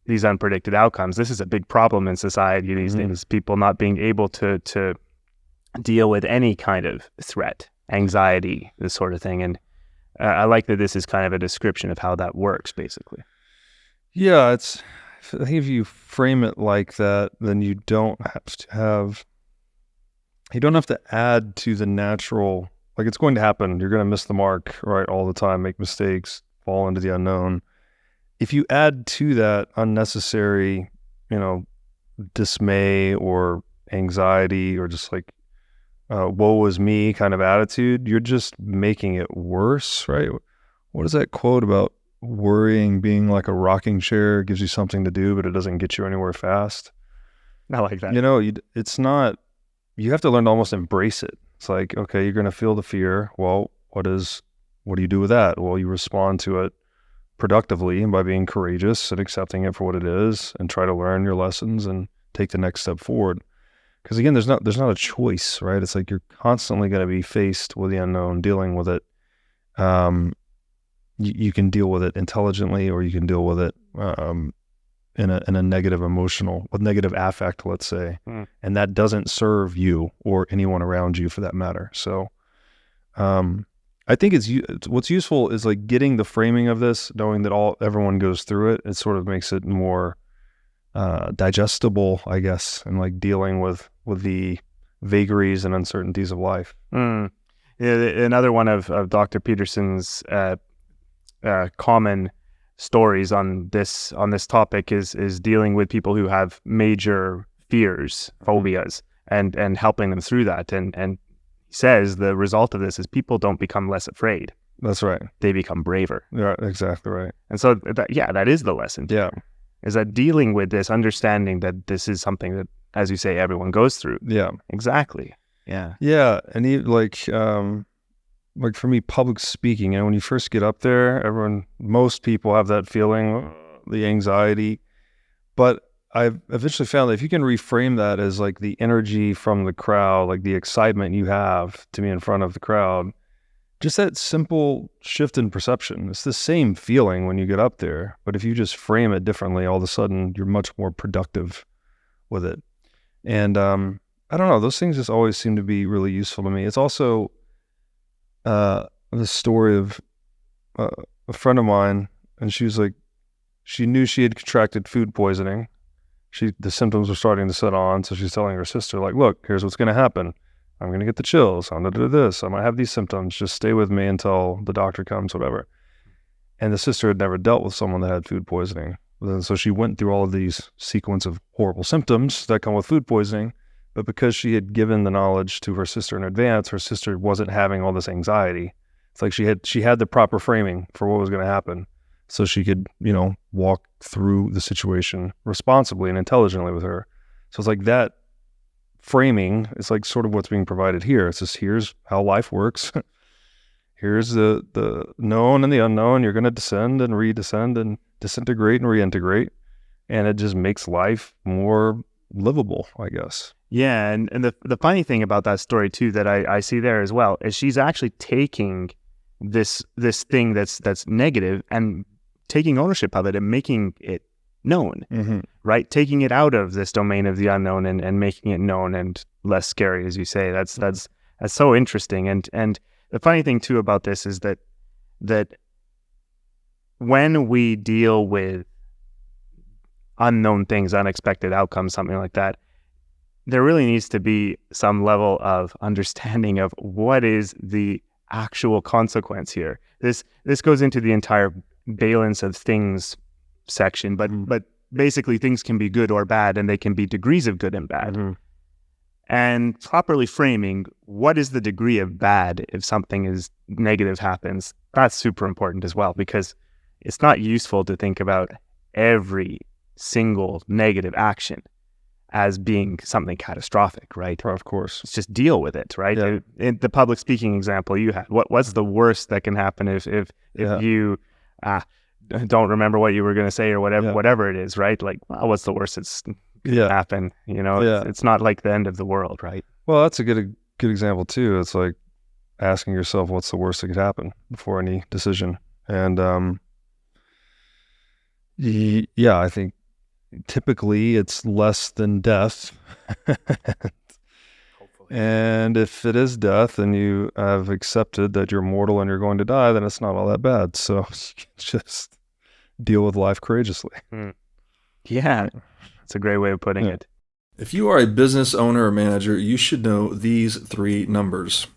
[SPEAKER 3] these unpredicted outcomes. This is a big problem in society these days, people not being able to deal with any kind of threat, anxiety, this sort of thing. And I like that this is kind of a description of how that works, basically.
[SPEAKER 1] Yeah, I think if you frame it like that, then you don't have to add to the natural, like it's going to happen. You're going to miss the mark, right, all the time, make mistakes, fall into the unknown. If you add to that unnecessary, dismay or anxiety or just like, woe is me kind of attitude, you're just making it worse, right? What is that quote about worrying being like a rocking chair? It gives you something to do, but it doesn't get you anywhere fast.
[SPEAKER 3] I like that.
[SPEAKER 1] It's not, you have to learn to almost embrace it. It's like, okay, you're going to feel the fear. Well, what do you do with that? Well, you respond to it productively and by being courageous and accepting it for what it is and try to learn your lessons and take the next step forward. Because again, there's not a choice, right? It's like you're constantly going to be faced with the unknown, dealing with it. You can deal with it intelligently, or you can deal with it in a negative with negative affect, let's say, and that doesn't serve you or anyone around you for that matter. So, I think what's useful is like getting the framing of this, knowing that everyone goes through it. It sort of makes it more digestible, I guess, and like dealing with the vagaries and uncertainties of life.
[SPEAKER 3] Yeah, another one of Dr. Peterson's common stories on this topic is dealing with people who have major fears, phobias, and helping them through that. And he says the result of this is people don't become less afraid.
[SPEAKER 1] That's right.
[SPEAKER 3] They become braver.
[SPEAKER 1] Yeah, exactly right.
[SPEAKER 3] And so that is the lesson.
[SPEAKER 1] Yeah.
[SPEAKER 3] Is that dealing with this, understanding that this is something that, as you say, everyone goes through.
[SPEAKER 1] Yeah.
[SPEAKER 3] Exactly. Yeah.
[SPEAKER 1] Yeah. And like for me, public speaking, when you first get up there, most people have that feeling, the anxiety. But I've eventually found that if you can reframe that as like the energy from the crowd, like the excitement you have to be in front of the crowd, just that simple shift in perception. It's the same feeling when you get up there, but if you just frame it differently, all of a sudden you're much more productive with it. And I don't know, those things just always seem to be really useful to me. It's also the story of a friend of mine, and she was like, she knew she had contracted food poisoning. The symptoms were starting to set on, so she's telling her sister, like, look, here's what's going to happen. I'm going to get the chills. I'm going to do this. I might have these symptoms. Just stay with me until the doctor comes, whatever. And the sister had never dealt with someone that had food poisoning. And so she went through all of these sequence of horrible symptoms that come with food poisoning. But because she had given the knowledge to her sister in advance, her sister wasn't having all this anxiety. It's like she had the proper framing for what was going to happen, so she could, walk through the situation responsibly and intelligently with her. So it's like that framing is like sort of what's being provided here. It's just, here's how life works. Here's the known and the unknown. You're going to descend and redescend and disintegrate and reintegrate. And it just makes life more livable, I guess.
[SPEAKER 3] Yeah. And the funny thing about that story too, that I see there as well, is she's actually taking this thing that's negative and taking ownership of it and making it known, right? Taking it out of this domain of the unknown and making it known and less scary, as you say. That's so interesting. And the funny thing too about this is that when we deal with unknown things, unexpected outcomes, something like that, there really needs to be some level of understanding of what is the actual consequence here. This goes into the entire valence of things section, but basically things can be good or bad, and they can be degrees of good and bad. And properly framing what is the degree of bad if something is negative happens, that's super important as well, because it's not useful to think about every single negative action as being something catastrophic, right?
[SPEAKER 1] Of course.
[SPEAKER 3] Let's just deal with it, right?
[SPEAKER 1] Yeah.
[SPEAKER 3] In the public speaking example you had, what's the worst that can happen if you don't remember what you were going to say or whatever it is, right? Like, well, what's the worst that's happen? It's not like the end of the world, right?
[SPEAKER 1] Well, that's a good example too. It's like asking yourself what's the worst that could happen before any decision. And I think typically it's less than death.
[SPEAKER 3] Hopefully.
[SPEAKER 1] And if it is death and you have accepted that you're mortal and you're going to die, then it's not all that bad. So just deal with life courageously.
[SPEAKER 3] Yeah, that's a great way of putting it.
[SPEAKER 2] If you are a business owner or manager, you should know these three numbers: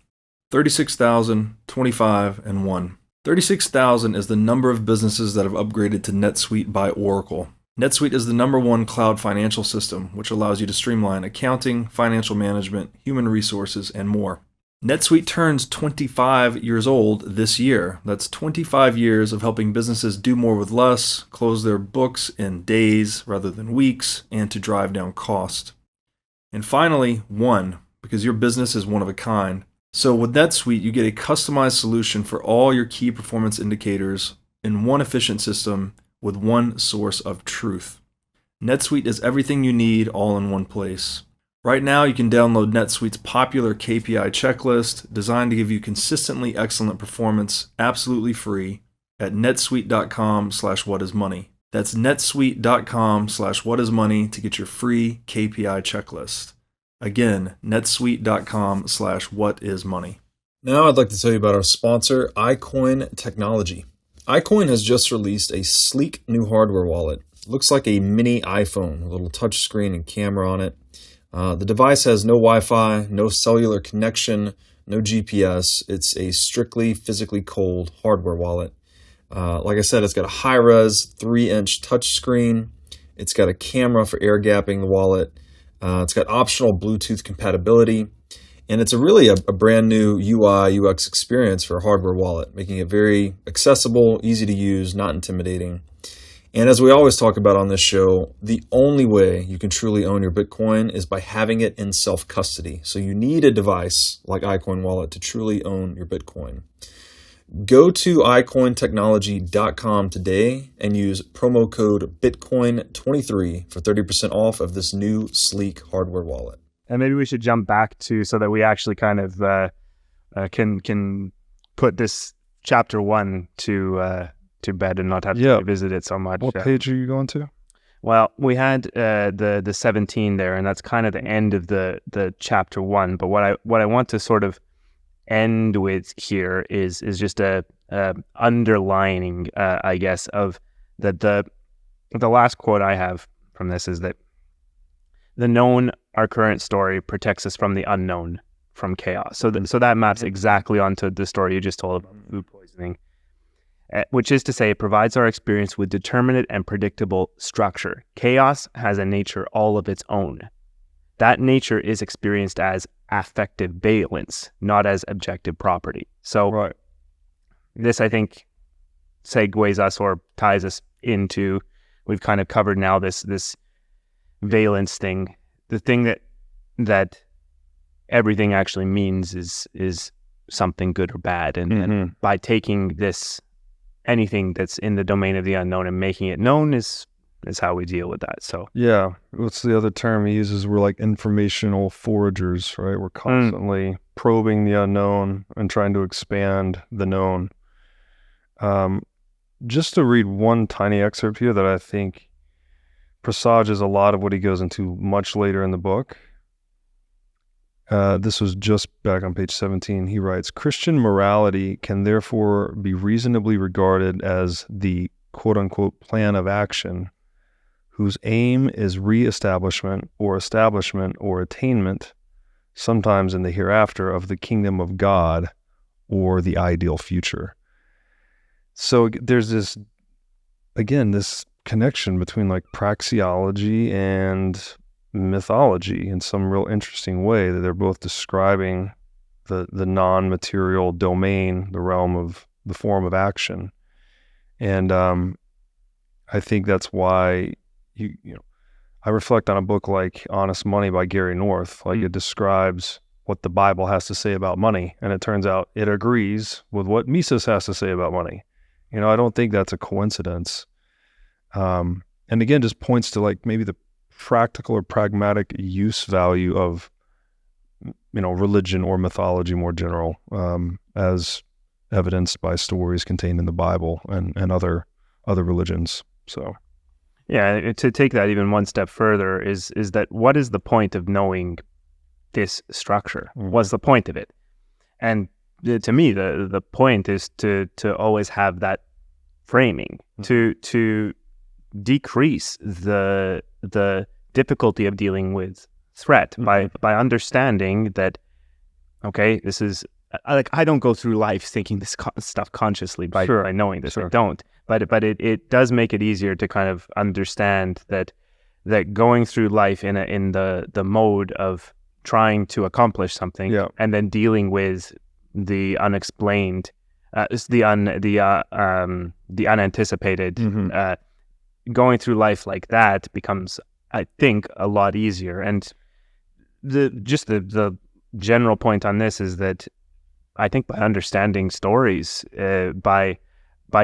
[SPEAKER 2] 36,000, 25, and 1. 36,000 is the number of businesses that have upgraded to NetSuite by Oracle. NetSuite is the #1 cloud financial system, which allows you to streamline accounting, financial management, human resources, and more. NetSuite turns 25 years old this year. That's 25 years of helping businesses do more with less, close their books in days rather than weeks, and to drive down cost. And finally, 1, because your business is one of a kind. So with NetSuite, you get a customized solution for all your key performance indicators in one efficient system with one source of truth. NetSuite is everything you need all in one place. Right now, you can download NetSuite's popular KPI checklist designed to give you consistently excellent performance absolutely free at netsuite.com/whatismoney. That's netsuite.com/whatismoney to get your free KPI checklist. Again, netsuite.com/whatismoney. Now I'd like to tell you about our sponsor, iCoin Technology. iCoin has just released a sleek new hardware wallet. Looks like a mini iPhone, a little touch screen and camera on it. The device has no Wi-Fi, no cellular connection, no GPS. It's a strictly physically cold hardware wallet. Like I said, it's got a high-res 3-inch touchscreen. It's got a camera for air gapping the wallet. It's got optional Bluetooth compatibility. And it's really a brand new UI, UX experience for a hardware wallet, making it very accessible, easy to use, not intimidating. And as we always talk about on this show, the only way you can truly own your Bitcoin is by having it in self-custody. So you need a device like iCoin Wallet to truly own your Bitcoin. Go to iCointechnology.com today and use promo code Bitcoin23 for 30% off of this new sleek hardware wallet.
[SPEAKER 3] And maybe we should jump back to so that we actually kind of can put this chapter 1 to bed and not have to revisit it so much.
[SPEAKER 1] What page are you going to?
[SPEAKER 3] Well, we had the 17 there, and that's kind of the end of the chapter 1. But what I want to sort of end with here is just a underlining, I guess, of that the last quote I have from this is that the known, our current story, protects us from the unknown, from chaos. So that maps exactly onto the story you just told about food poisoning. Which is to say, it provides our experience with determinate and predictable structure. Chaos has a nature all of its own. That nature is experienced as affective valence, not as objective property. So this, I think, segues us or ties us into, we've kind of covered now this valence thing. The thing that everything actually means is something good or bad. And by taking this, anything that's in the domain of the unknown and making it known is how we deal with that. So
[SPEAKER 1] what's the other term he uses? We're like informational foragers, right? We're constantly probing the unknown and trying to expand the known. Just to read one tiny excerpt here that I think presages a lot of what he goes into much later in the book. This was just back on page 17. He writes, Christian morality can therefore be reasonably regarded as the quote-unquote plan of action whose aim is re-establishment or establishment or attainment, sometimes in the hereafter, of the kingdom of God or the ideal future. So there's this, again, this connection between like praxeology and mythology in some real interesting way, that they're both describing the non-material domain, the realm of the form of action. And I think that's why you know, I reflect on a book like Honest Money by Gary North. Like it describes what the Bible has to say about money, and it turns out it agrees with what Mises has to say about money. You know, I don't think that's a coincidence. And again, just points to like maybe the practical or pragmatic use value of, you know, religion or mythology more general, as evidenced by stories contained in the Bible and other religions. So,
[SPEAKER 3] yeah, to take that even one step further is that what is the point of knowing this structure? What's the point of it? And to me, the point is to always have that framing, to decrease the difficulty of dealing with threat by understanding that, okay, this is like, I don't go through life thinking this stuff consciously by knowing this. I don't, but it does make it easier to kind of understand that going through life in the mode of trying to accomplish something, and then dealing with the unexplained, the unanticipated. Going through life like that becomes, I think, a lot easier. And the general point on this is that I think by understanding stories, by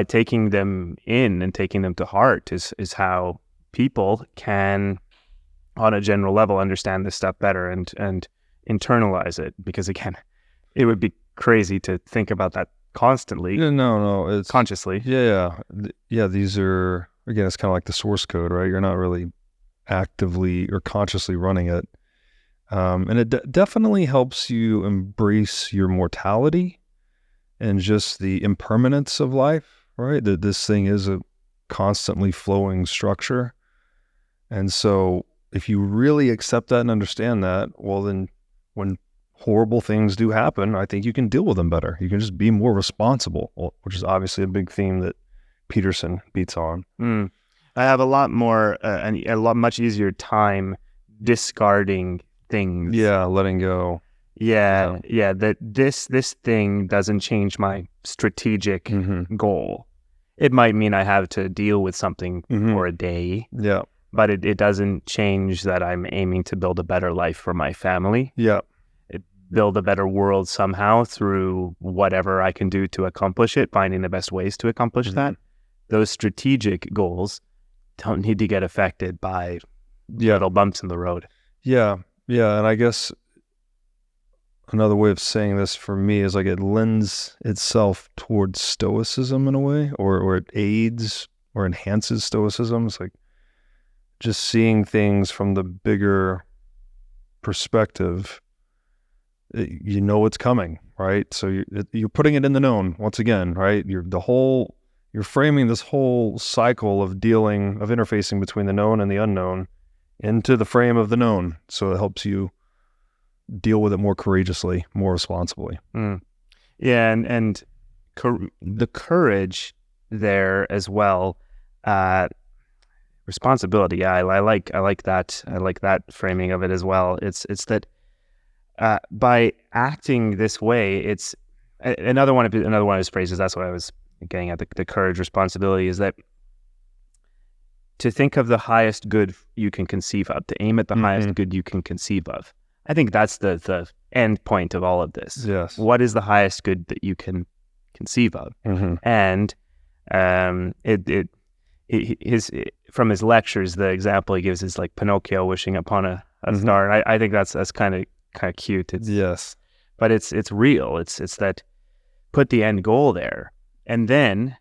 [SPEAKER 3] taking them in and taking them to heart, is how people can, on a general level, understand this stuff better and internalize it. Because again, it would be crazy to think about that constantly.
[SPEAKER 1] No, it's
[SPEAKER 3] consciously.
[SPEAKER 1] Yeah. These are, again, it's kind of like the source code, right? You're not really actively or consciously running it. And it definitely helps you embrace your mortality and just the impermanence of life, right? That this thing is a constantly flowing structure. And so if you really accept that and understand that, well, then when horrible things do happen, I think you can deal with them better. You can just be more responsible, which is obviously a big theme that Peterson beats on.
[SPEAKER 3] I have a lot more, much easier time discarding things.
[SPEAKER 1] Yeah, letting go.
[SPEAKER 3] Yeah. That this thing doesn't change my strategic goal. It might mean I have to deal with something for a day.
[SPEAKER 1] Yeah.
[SPEAKER 3] But it doesn't change that I'm aiming to build a better life for my family.
[SPEAKER 1] Yeah.
[SPEAKER 3] Build a better world somehow through whatever I can do to accomplish it, finding the best ways to accomplish that. Those strategic goals don't need to get affected by little bumps in the road.
[SPEAKER 1] Yeah. And I guess another way of saying this for me is like it lends itself towards stoicism in a way, or it aids or enhances stoicism. It's like just seeing things from the bigger perspective. You know it's coming, right? So you're putting it in the known once again, right? You're framing this whole cycle of interfacing between the known and the unknown into the frame of the known. So it helps you deal with it more courageously, more responsibly.
[SPEAKER 3] Yeah, and the courage there as well. Responsibility. Yeah, I like that. I like that framing of it as well. It's that. By acting this way, it's another one of his phrases. That's what I was getting at. The courage, responsibility, is that to think of the highest good you can conceive of, to aim at the highest good you can conceive of. I think that's the end point of all of this.
[SPEAKER 1] Yes.
[SPEAKER 3] What is the highest good that you can conceive of? And from his lectures, the example he gives is like Pinocchio wishing upon a star. And I think that's kind of cute. But it's real. It's that put the end goal there, and then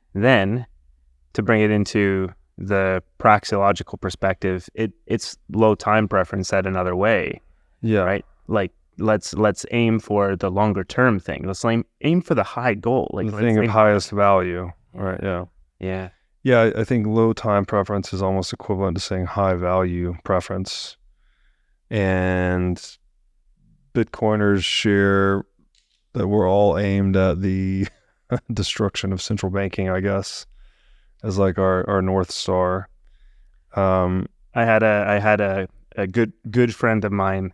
[SPEAKER 3] to bring it into the praxeological perspective, it's low time preference said another way.
[SPEAKER 1] Yeah.
[SPEAKER 3] Right. Like let's aim for the longer term thing. Let's aim for the high goal. Like
[SPEAKER 1] the thing of highest value. Right. Yeah.
[SPEAKER 3] Yeah.
[SPEAKER 1] Yeah, I think low time preference is almost equivalent to saying high value preference. And Bitcoiners share that we're all aimed at the destruction of central banking, I guess, as like our North Star.
[SPEAKER 3] I had a good friend of mine,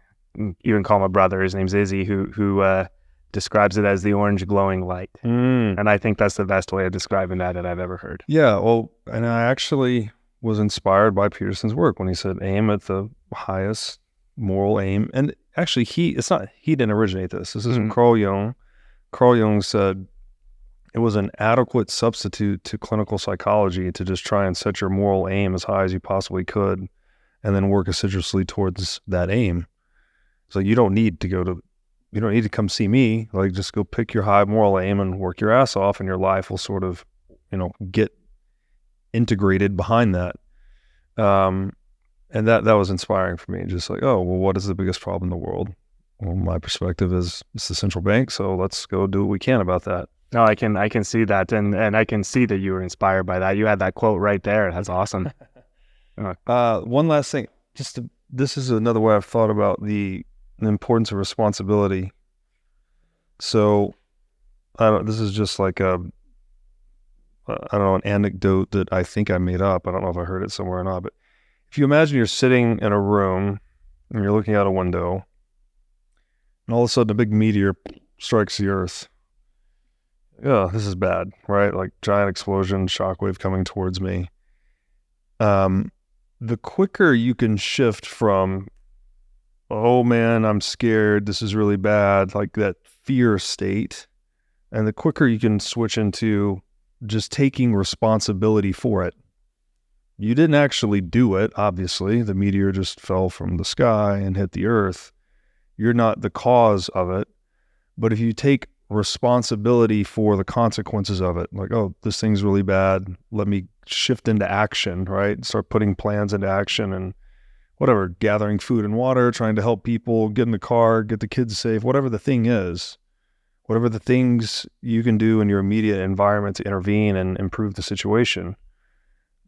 [SPEAKER 3] even call him a brother, his name's Izzy, who describes it as the orange glowing light. And I think that's the best way of describing that I've ever heard.
[SPEAKER 1] Yeah, well, and I actually was inspired by Peterson's work when he said aim at the highest moral aim. And actually he didn't originate this. This is Carl Jung. Carl Jung said it was an adequate substitute to clinical psychology to just try and set your moral aim as high as you possibly could and then work assiduously towards that aim. So you don't need to come see me. Like, just go pick your high moral aim and work your ass off, and your life will sort of, get integrated behind that. And that was inspiring for me. Just like, oh, well, what is the biggest problem in the world? Well, my perspective is it's the central bank. So let's go do what we can about that.
[SPEAKER 3] No, I can see that, and I can see that you were inspired by that. You had that quote right there. That's awesome.
[SPEAKER 1] One last thing. This is another way I've thought about the importance of responsibility. So, this is just like an anecdote that I think I made up. I don't know if I heard it somewhere or not, but if you imagine you're sitting in a room and you're looking out a window, and all of a sudden a big meteor strikes the earth. Yeah, this is bad, right? Like, giant explosion, shockwave coming towards me. The quicker you can shift from, oh man, I'm scared, this is really bad, like that fear state, and the quicker you can switch into just taking responsibility for it. You didn't actually do it, obviously. The meteor just fell from the sky and hit the earth. You're not the cause of it. But if you take responsibility for the consequences of it, like, oh, this thing's really bad, let me shift into action, right? Start putting plans into action and whatever, gathering food and water, trying to help people, get in the car, get the kids safe, whatever the thing is, whatever the things you can do in your immediate environment to intervene and improve the situation,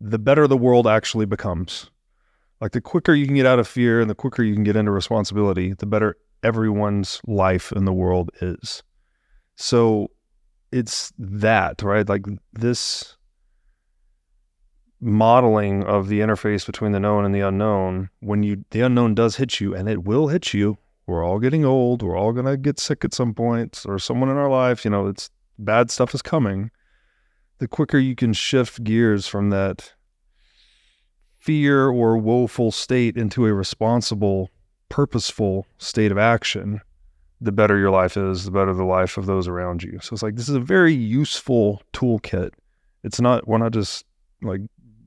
[SPEAKER 1] the better the world actually becomes. Like, the quicker you can get out of fear and the quicker you can get into responsibility, the better everyone's life in the world is. So it's that, right? Like, this modeling of the interface between the known and the unknown, when the unknown does hit you, and it will hit you. We're all getting old. We're all going to get sick at some point, or someone in our life, it's bad stuff is coming. The quicker you can shift gears from that fear or woeful state into a responsible, purposeful state of action, the better your life is, the better the life of those around you. So it's like, this is a very useful toolkit. We're not just like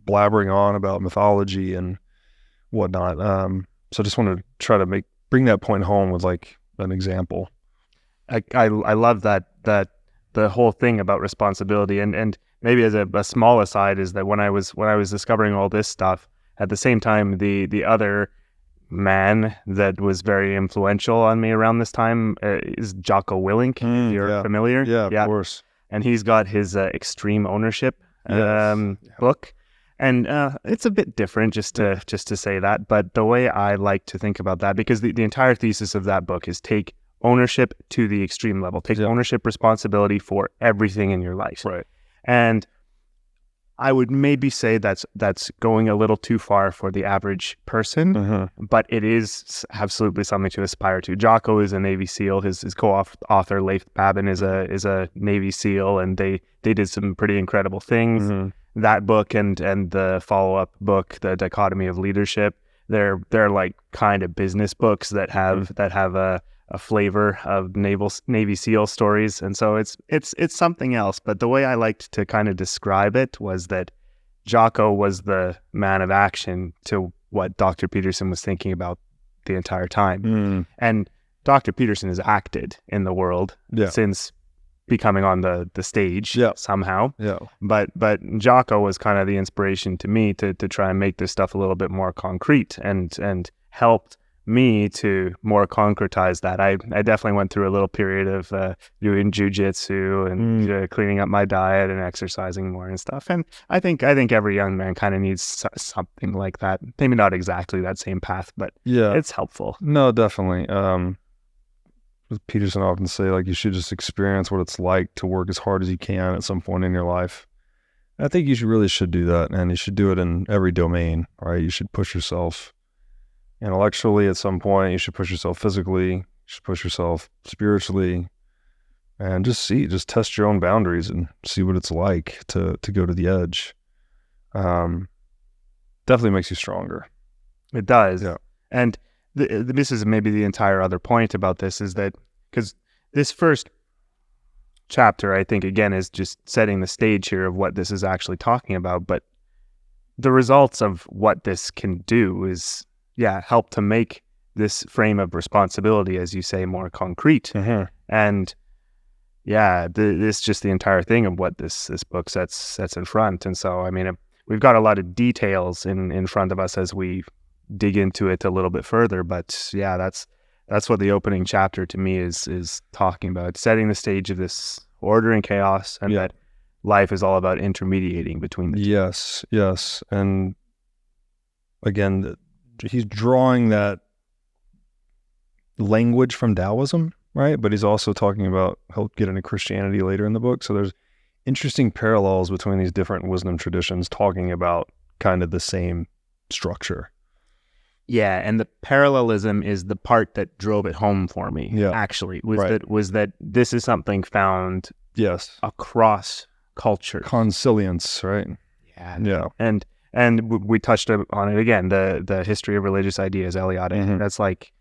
[SPEAKER 1] blabbering on about mythology and whatnot. So I just want to try to bring that point home with like an example.
[SPEAKER 3] I love that the whole thing about responsibility, and maybe as a small aside is that when I was discovering all this stuff, at the same time, the other man that was very influential on me around this time is Jocko Willink. If you're familiar.
[SPEAKER 1] Yeah, of course.
[SPEAKER 3] And he's got his Extreme Ownership book. And it's a bit different, just to say that. But the way I like to think about that, because the entire thesis of that book is take ownership to the extreme level. Take ownership, responsibility for everything in your life.
[SPEAKER 1] Right.
[SPEAKER 3] And I would maybe say that's going a little too far for the average person, but it is absolutely something to aspire to. Jocko is a Navy SEAL. His co-author Leif Babin is a Navy SEAL, and they did some pretty incredible things. That book and the follow-up book, The Dichotomy of Leadership, they're like kind of business books that have a flavor of Navy SEAL stories, and so it's something else. But the way I liked to kind of describe it was that Jocko was the man of action to what Dr. Peterson was thinking about the entire time. And Dr. Peterson has acted in the world since becoming on the stage somehow. But Jocko was kind of the inspiration to me to try and make this stuff a little bit more concrete and helped me to more concretize that. I definitely went through a little period of doing jujitsu and cleaning up my diet and exercising more and stuff. And I think every young man kind of needs something like that. Maybe not exactly that same path, but
[SPEAKER 1] Yeah.
[SPEAKER 3] it's helpful.
[SPEAKER 1] No, definitely. Peterson often say, like, you should just experience what it's like to work as hard as you can at some point in your life. I think you should do that, and you should do it in every domain, right? You should push yourself intellectually at some point. You should push yourself physically. You should push yourself spiritually, and just test your own boundaries and see what it's like to go to the edge. Definitely makes you stronger.
[SPEAKER 3] It does.
[SPEAKER 1] Yeah.
[SPEAKER 3] And this is maybe the entire other point about this, is that because this first chapter, I think, again, is just setting the stage here of what this is actually talking about. But the results of what this can do is, help to make this frame of responsibility, as you say, more concrete.
[SPEAKER 1] Mm-hmm.
[SPEAKER 3] And this just the entire thing of what this book sets in front. And so, I mean, we've got a lot of details in front of us as we dig into it a little bit further, but that's what the opening chapter to me is talking about, setting the stage of this order and chaos, and that life is all about intermediating between the two.
[SPEAKER 1] Yes. And again, he's drawing that language from Taoism, right? But he's also talking about, he'll get into Christianity later in the book. So there's interesting parallels between these different wisdom traditions talking about kind of the same structure.
[SPEAKER 3] Yeah, and the parallelism is the part that drove it home for me.
[SPEAKER 1] Yeah.
[SPEAKER 3] Actually, was that this is something found across cultures.
[SPEAKER 1] Consilience, right?
[SPEAKER 3] Yeah. And we touched on it again. The history of religious ideas, Eliade.
[SPEAKER 1] Mm-hmm.
[SPEAKER 3] That's like,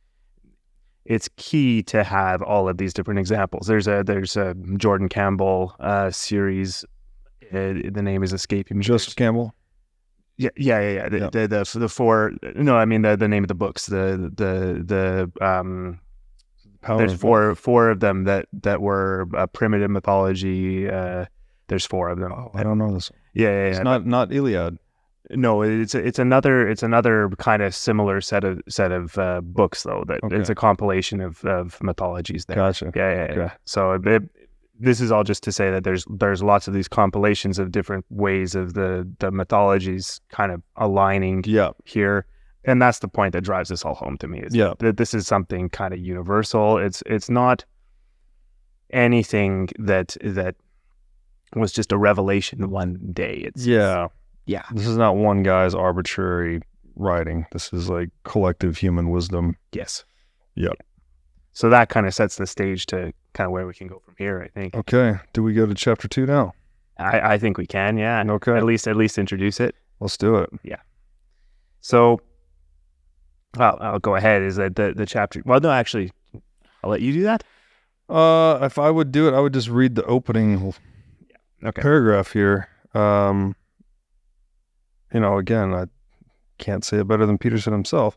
[SPEAKER 3] it's key to have all of these different examples. There's a Jordan Campbell series. The name is escaping me.
[SPEAKER 1] Just Campbell.
[SPEAKER 3] Yeah. The four. No, I mean the name of the books. There's four of them that were primitive mythology. There's four of them.
[SPEAKER 1] Oh, I don't know this.
[SPEAKER 3] Yeah.
[SPEAKER 1] It's not Iliad.
[SPEAKER 3] No, it's another kind of similar set of books though. That it's a compilation of mythologies there.
[SPEAKER 1] Gotcha.
[SPEAKER 3] Yeah.
[SPEAKER 1] Okay.
[SPEAKER 3] So this is all just to say that there's lots of these compilations of different ways of the mythologies kind of aligning here. And that's the point that drives this all home to me, is that this is something kind of universal. It's not anything that was just a revelation one day. This is not one guy's arbitrary writing. This is like collective human wisdom. Yes.
[SPEAKER 1] Yep.
[SPEAKER 3] So that kind of sets the stage to kind of where we can go from here, I think.
[SPEAKER 1] Okay. Do we go to chapter 2 now?
[SPEAKER 3] I think we can, yeah.
[SPEAKER 1] Okay.
[SPEAKER 3] At least introduce it.
[SPEAKER 1] Let's do it.
[SPEAKER 3] Yeah. So, I'll go ahead. Is that the chapter? Well, no, actually, I'll let you do that.
[SPEAKER 1] If I would do it, I would just read the opening paragraph here. Again, I can't say it better than Peterson himself.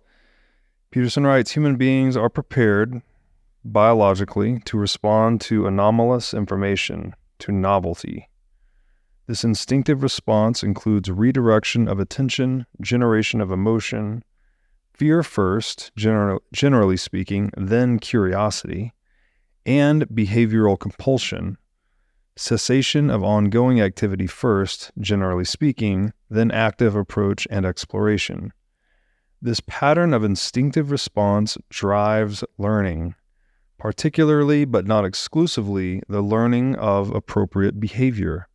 [SPEAKER 1] Peterson writes, human beings are prepared biologically to respond to anomalous information, to novelty. This instinctive response includes redirection of attention, generation of emotion, fear first, generally speaking, then curiosity, and behavioral compulsion, cessation of ongoing activity first, generally speaking, then active approach and exploration. This pattern of instinctive response drives learning, particularly but not exclusively the learning of appropriate behavior.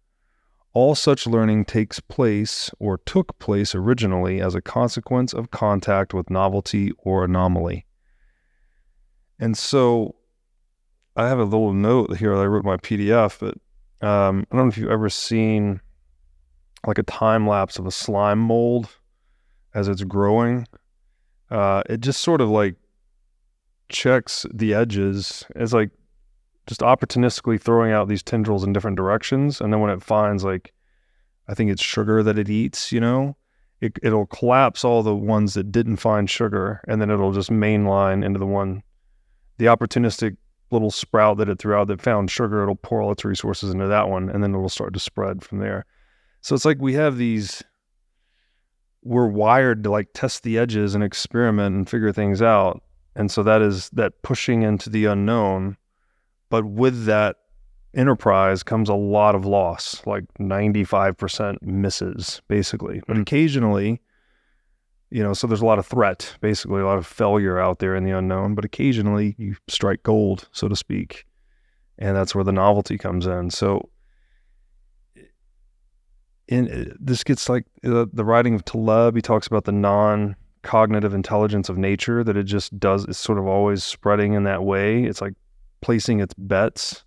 [SPEAKER 1] All such learning takes place or took place originally as a consequence of contact with novelty or anomaly. And so I have a little note here that I wrote in my PDF, but I don't know if you've ever seen like a time lapse of a slime mold as it's growing. It just sort of like checks the edges. It's like just opportunistically throwing out these tendrils in different directions. And then when it finds like, I think it's sugar that it eats, it'll collapse all the ones that didn't find sugar. And then it'll just mainline into the opportunistic little sprout that it threw out that found sugar. It'll pour all its resources into that one. And then it'll start to spread from there. So it's like we're wired to like test the edges and experiment and figure things out. And so that is that pushing into the unknown. But with that enterprise comes a lot of loss, like 95% misses, basically. But occasionally, so there's a lot of threat, basically a lot of failure out there in the unknown, but occasionally you strike gold, so to speak. And that's where the novelty comes in. So this gets like the writing of Taleb. He talks about the non-cognitive intelligence of nature, that it just does, it's sort of always spreading in that way. It's like placing its bets,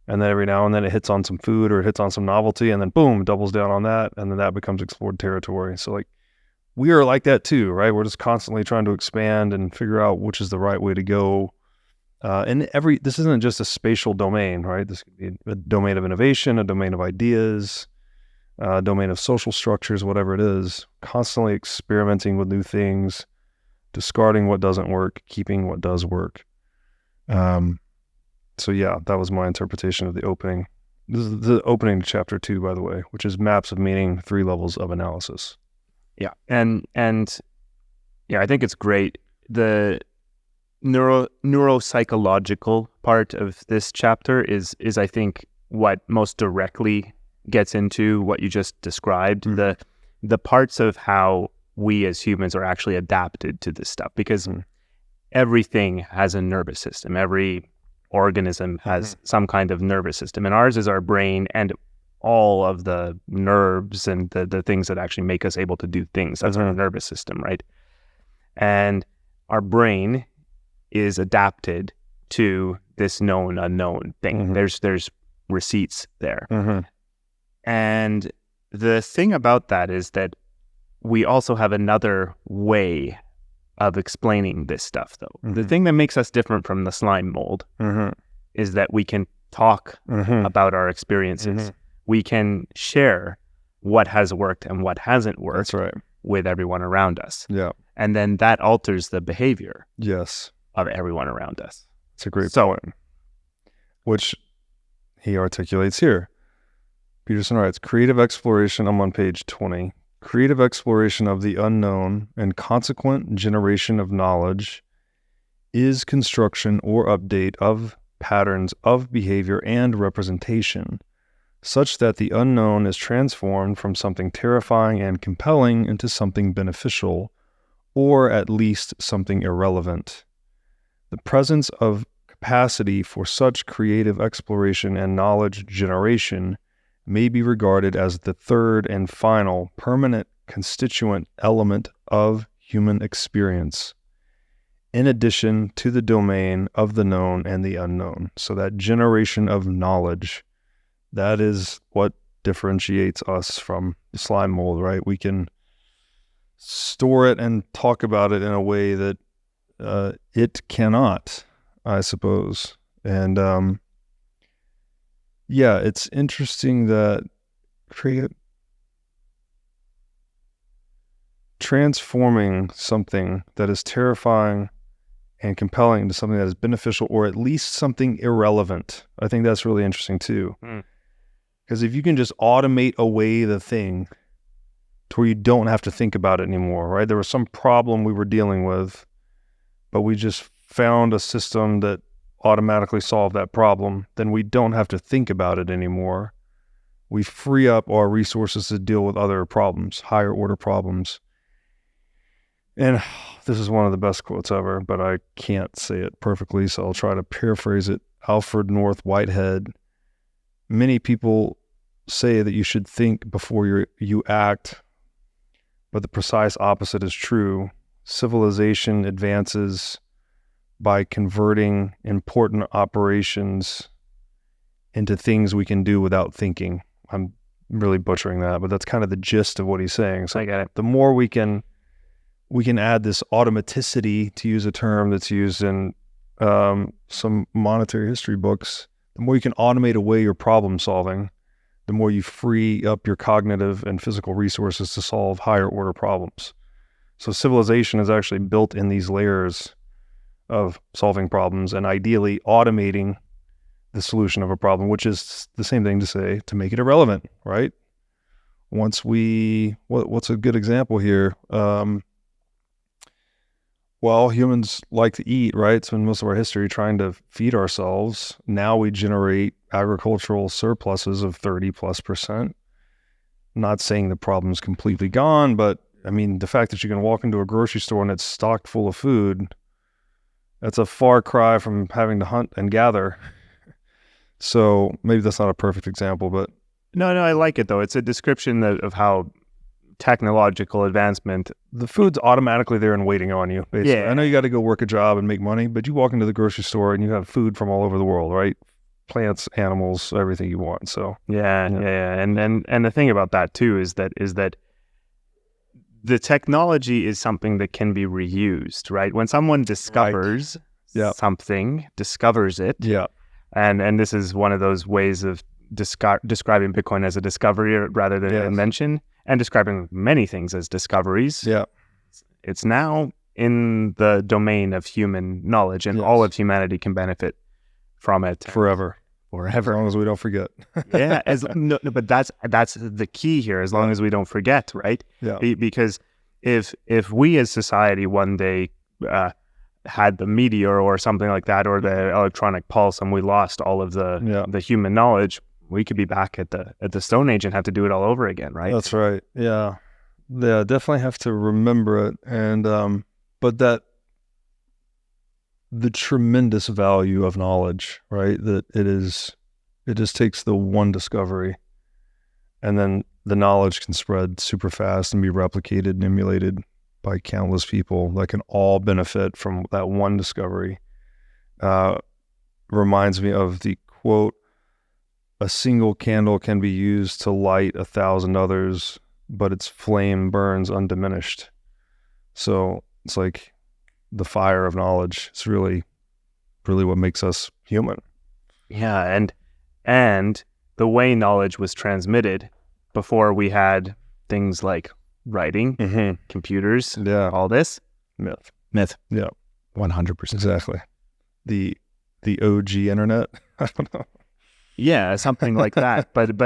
[SPEAKER 1] and then every now and then it hits on some food or it hits on some novelty, and then boom, doubles down on that, and then that becomes explored territory. So like we are like that too, right? We're just constantly trying to expand and figure out which is the right way to go. And this isn't just a spatial domain, right? This could be a domain of innovation, a domain of ideas, a domain of social structures, whatever it is. Constantly experimenting with new things, discarding what doesn't work, keeping what does work. So yeah, that was my interpretation of the opening. This is the opening to chapter 2, by the way, which is maps of meaning, 3 levels of analysis.
[SPEAKER 3] Yeah, and yeah, I think it's great. The neuropsychological part of this chapter is I think what most directly gets into what you just described, the parts of how we as humans are actually adapted to this stuff, because everything has a nervous system. Every organism has some kind of nervous system, and ours is our brain and all of the nerves and the things that actually make us able to do things. That's our nervous system, right? And our brain is adapted to this known unknown thing. There's receipts there. And the thing about that is that we also have another way of explaining this stuff, though. The thing that makes us different from the slime mold is that we can talk about our experiences. We can share what has worked and what hasn't worked with everyone around us.
[SPEAKER 1] Yeah.
[SPEAKER 3] And then that alters the behavior
[SPEAKER 1] of
[SPEAKER 3] everyone around us.
[SPEAKER 1] It's a great point, which he articulates here. Peterson writes, creative exploration, I'm on page 20, creative exploration of the unknown and consequent generation of knowledge is construction or update of patterns of behavior and representation, such that the unknown is transformed from something terrifying and compelling into something beneficial, or at least something irrelevant. The presence of capacity for such creative exploration and knowledge generation may be regarded as the third and final permanent constituent element of human experience, in addition to the domain of the known and the unknown. So that generation of knowledge, that is what differentiates us from the slime mold, right? We can store it and talk about it in a way that it cannot, I suppose. And yeah, it's interesting that transforming something that is terrifying and compelling into something that is beneficial, or at least something irrelevant. I think that's really interesting too. Because if you can just automate away the thing to where you don't have to think about it anymore, right? There was some problem we were dealing with, but we just found a system that automatically solved that problem, then we don't have to think about it anymore. We free up our resources to deal with other problems, higher order problems. And this is one of the best quotes ever, but I can't say it perfectly, so I'll try to paraphrase it. Alfred North Whitehead. Many people say that you should think before you act, but the precise opposite is true. Civilization advances by converting important operations into things we can do without thinking. I'm really butchering that, but that's kind of the gist of what he's saying. So
[SPEAKER 3] I get it.
[SPEAKER 1] The more we can add this automaticity, to use a term that's used in some monetary history books, the more you can automate away your problem solving, the more you free up your cognitive and physical resources to solve higher order problems. So civilization is actually built in these layers of solving problems and ideally automating the solution of a problem, which is the same thing to say to make it irrelevant, right? What's a good example here? Well, humans like to eat, right? It's been most of our history trying to feed ourselves. Now we generate agricultural surpluses of 30+%. Not saying the problem's completely gone, but I mean, the fact that you can walk into a grocery store and it's stocked full of food, that's a far cry from having to hunt and gather. So maybe that's not a perfect example, but
[SPEAKER 3] No, I like it though. It's a description of how technological advancement.
[SPEAKER 1] the food's automatically there and waiting on you, basically.
[SPEAKER 3] Yeah.
[SPEAKER 1] I know you got to go work a job and make money, but you walk into the grocery store and you have food from all over the world, right? Plants, animals, everything you want. So
[SPEAKER 3] Yeah. And the thing about that too is that the technology is something that can be reused, right? When someone discovers discovers it,
[SPEAKER 1] yeah,
[SPEAKER 3] and this is one of those ways of describing Bitcoin as a discovery rather than an invention, and describing many things as discoveries.
[SPEAKER 1] yeah,
[SPEAKER 3] It's now in the domain of human knowledge, and all of humanity can benefit from it
[SPEAKER 1] forever. As long as we don't forget.
[SPEAKER 3] Yeah, but that's the key here. As long as we don't forget, right?
[SPEAKER 1] Yeah.
[SPEAKER 3] Because if we as society one day had the meteor or something like that, or the electronic pulse, and we lost all of the human knowledge, we could be back at the Stone Age and have to do it all over again, right?
[SPEAKER 1] That's right. Yeah. Yeah, definitely have to remember it. And but that the tremendous value of knowledge, right? That it just takes the one discovery, and then the knowledge can spread super fast and be replicated and emulated by countless people that can all benefit from that one discovery. Reminds me of the quote, "A single candle can be used to light 1,000 others, but its flame burns undiminished." So it's like the fire of knowledge. It's really, really what makes us human.
[SPEAKER 3] Yeah, and the way knowledge was transmitted before we had things like writing, computers, all this. Myth.
[SPEAKER 1] Yeah.
[SPEAKER 3] 100%.
[SPEAKER 1] Exactly. The OG internet. I don't know.
[SPEAKER 3] Yeah, something like that. But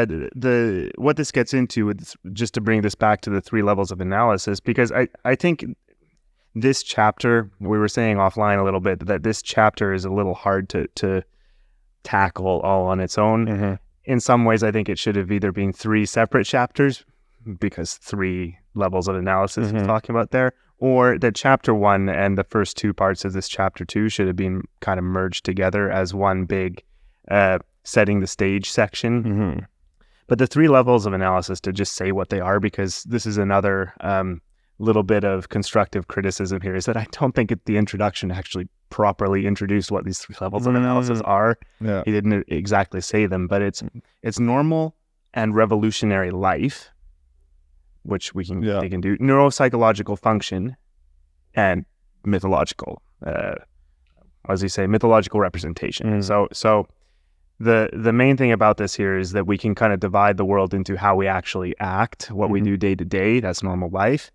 [SPEAKER 3] what this gets into is, just to bring this back to the 3 levels of analysis, because I think this chapter, we were saying offline a little bit, that this chapter is a little hard to tackle all on its own. In some ways, I think it should have either been 3 separate chapters, because 3 levels of analysis we're talking about there, or that chapter 1 and the first 2 parts of this chapter 2 should have been kind of merged together as one big setting the stage section. But the 3 levels of analysis, to just say what they are, because this is another little bit of constructive criticism here, is that I don't think the introduction actually properly introduced what these 3 levels of analysis are.
[SPEAKER 1] Yeah.
[SPEAKER 3] He didn't exactly say them, but it's normal and revolutionary life, which we can do, neuropsychological function, and mythological mythological representation. So the main thing about this here is that we can kind of divide the world into how we actually act, what we do day to day, that's normal life.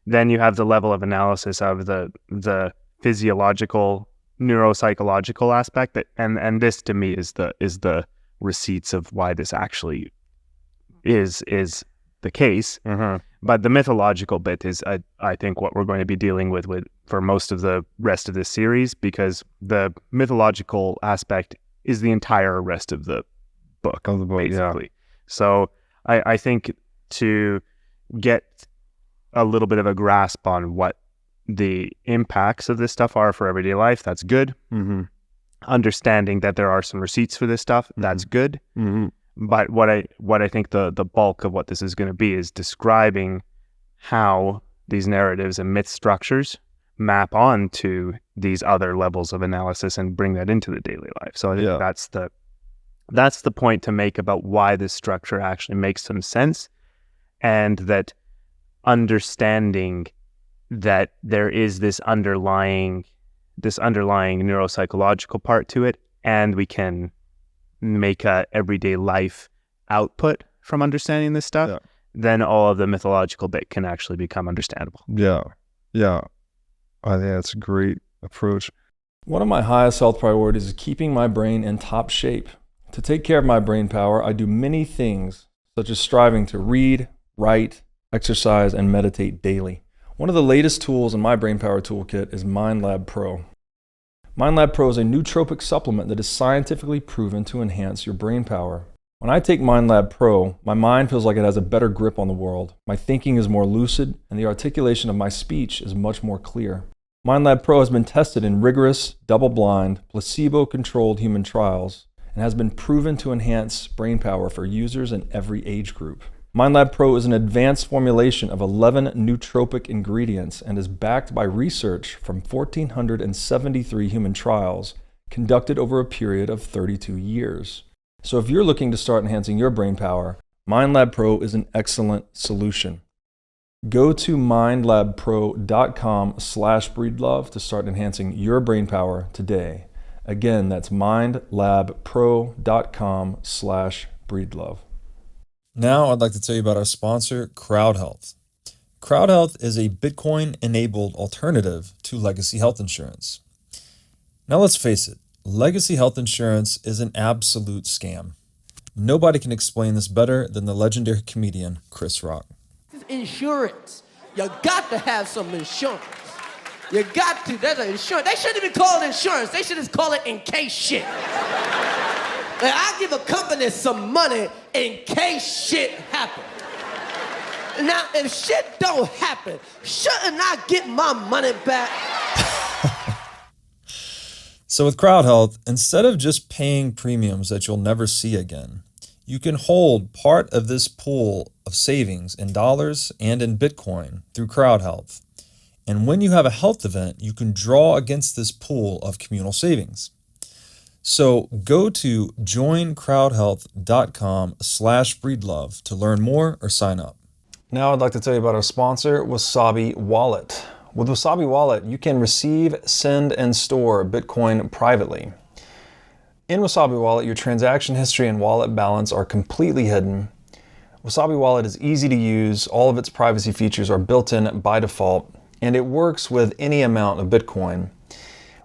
[SPEAKER 3] Then you have the level of analysis of the physiological, neuropsychological aspect, and this to me is the receipts of why this actually is the case. But the mythological bit is, I think, what we're going to be dealing with for most of the rest of this series, because the mythological aspect is the entire rest of the book, basically. Yeah. So I think to get a little bit of a grasp on what the impacts of this stuff are for everyday life, that's good. Understanding that there are some receipts for this stuff, that's good. But what I think the bulk of what this is going to be is describing how these narratives and myth structures map onto these other levels of analysis and bring that into the daily life. So I think that's the point to make about why this structure actually makes some sense, and that understanding that there is this underlying neuropsychological part to it, and we can make a everyday life output from understanding this stuff, then all of the mythological bit can actually become understandable.
[SPEAKER 1] Yeah. I think that's a great approach. One of my highest health priorities is keeping my brain in top shape. To take care of my brain power, I do many things, such as striving to read, write, exercise, and meditate daily.
[SPEAKER 2] One of the latest tools in my Brainpower toolkit is MindLab Pro. MindLab Pro is a nootropic supplement that is scientifically proven to enhance your brain power. When I take MindLab Pro, my mind feels like it has a better grip on the world. My thinking is more lucid, and the articulation of my speech is much more clear. MindLab Pro has been tested in rigorous, double-blind, placebo-controlled human trials and has been proven to enhance brain power for users in every age group. MindLab Pro is an advanced formulation of 11 nootropic ingredients and is backed by research from 1,473 human trials conducted over a period of 32 years. So if you're looking to start enhancing your brain power, MindLab Pro is an excellent solution. Go to mindlabpro.com/breedlove to start enhancing your brain power today. Again, that's mindlabpro.com/breedlove. Now I'd like to tell you about our sponsor, CrowdHealth. CrowdHealth is a Bitcoin-enabled alternative to legacy health insurance. Now let's face it, legacy health insurance is an absolute scam. Nobody can explain this better than the legendary comedian Chris Rock.
[SPEAKER 4] Insurance. You got to have some insurance. You got to. There's an insurance. They shouldn't even call it insurance. They should just call it in case shit. Like, I give a company some money in case shit happens. Now, if shit don't happen, shouldn't I get my money back?
[SPEAKER 2] So with CrowdHealth, instead of just paying premiums that you'll never see again, you can hold part of this pool of savings in dollars and in Bitcoin through CrowdHealth. And when you have a health event, you can draw against this pool of communal savings. So go to joincrowdhealth.com/breedlove to learn more or sign up. Now I'd like to tell you about our sponsor, Wasabi Wallet. With Wasabi Wallet, you can receive, send, and store Bitcoin privately. In Wasabi Wallet, your transaction history and wallet balance are completely hidden. Wasabi Wallet is easy to use, all of its privacy features are built in by default, and it works with any amount of Bitcoin.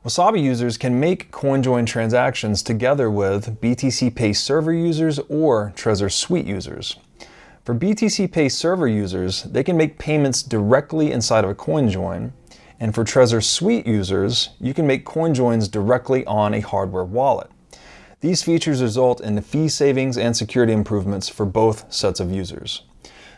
[SPEAKER 2] Wasabi users can make CoinJoin transactions together with BTC Pay server users or Trezor Suite users. For BTC Pay server users, they can make payments directly inside of a CoinJoin, and for Trezor Suite users, you can make CoinJoins directly on a hardware wallet. These features result in fee savings and security improvements for both sets of users.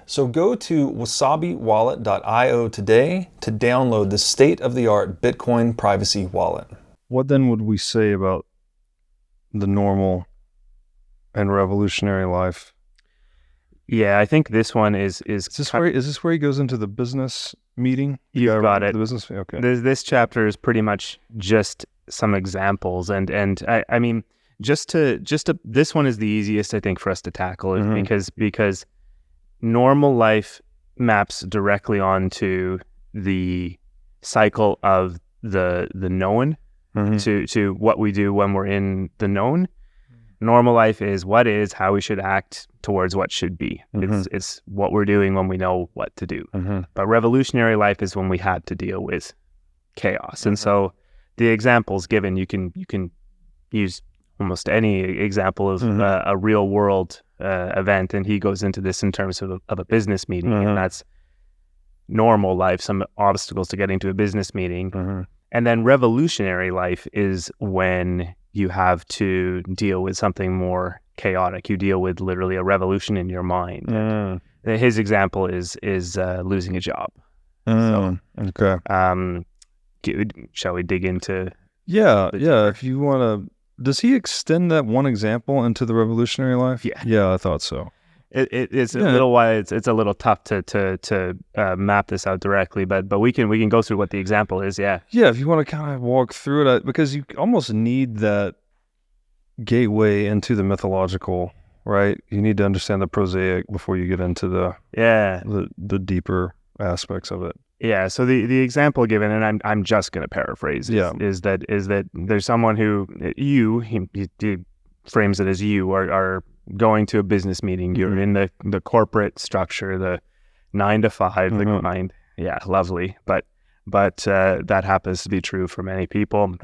[SPEAKER 2] So go to wasabiwallet.io today to download the state-of-the-art Bitcoin privacy wallet.
[SPEAKER 1] What then would we say about the normal and revolutionary life?
[SPEAKER 3] Yeah, I think this one is
[SPEAKER 1] Is this where he goes into the business meeting?
[SPEAKER 3] You got it.
[SPEAKER 1] The business. Okay.
[SPEAKER 3] This chapter is pretty much just some examples, and I mean, just to this one is the easiest I think for us to tackle, because normal life maps directly onto the cycle of the known to what we do when we're in the known. Normal life is what is, how we should act towards what should be. It's what we're doing when we know what to do. But revolutionary life is when we had to deal with chaos. And so the examples given, you can use almost any example of a real world event, and he goes into this in terms of a business meeting, and that's normal life, some obstacles to getting to a business meeting. And then revolutionary life is when you have to deal with something more chaotic. You deal with literally a revolution in your mind. His example is losing a job. So,
[SPEAKER 1] okay.
[SPEAKER 3] Shall we dig into?
[SPEAKER 1] Yeah. If you want to, does he extend that one example into the revolutionary life? Yeah, I thought so.
[SPEAKER 3] It's a little why it's a little tough to map this out directly, but we can go through what the example is. Yeah,
[SPEAKER 1] if you want to kind of walk through it, because you almost need that gateway into the mythological, right? You need to understand the prosaic before you get into the deeper aspects of it.
[SPEAKER 3] Yeah. So the example given, and I'm just going to paraphrase, is that there's someone who he frames it as you are going to a business meeting. You're in the corporate structure, the 9 to 5, the grind. Yeah, lovely. But that happens to be true for many people.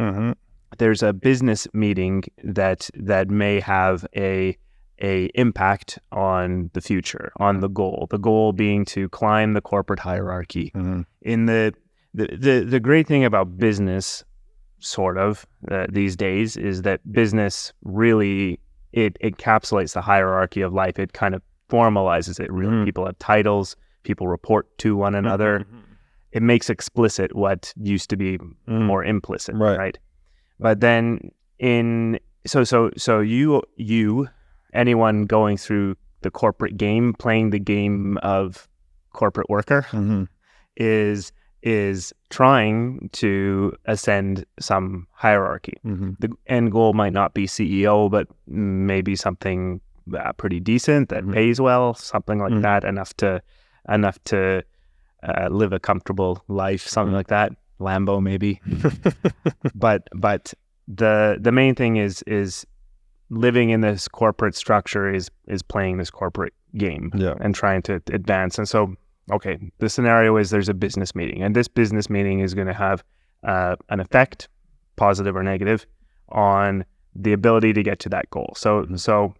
[SPEAKER 3] There's a business meeting that may have a a impact on the future, on the goal being to climb the corporate hierarchy. In the great thing about business sort of these days is that business really, it encapsulates the hierarchy of life. It kind of formalizes it. Really, people have titles, people report to one another. It makes explicit what used to be more implicit, right? But then so you anyone going through the corporate game, playing the game of corporate worker, is trying to ascend some hierarchy. The end goal might not be CEO, but maybe something pretty decent that pays well, something like that, enough to live a comfortable life, something like that. Lambo maybe. but the main thing is living in this corporate structure is playing this corporate game and trying to advance. And so, okay, the scenario is there's a business meeting, and this business meeting is going to have an effect, positive or negative, on the ability to get to that goal. So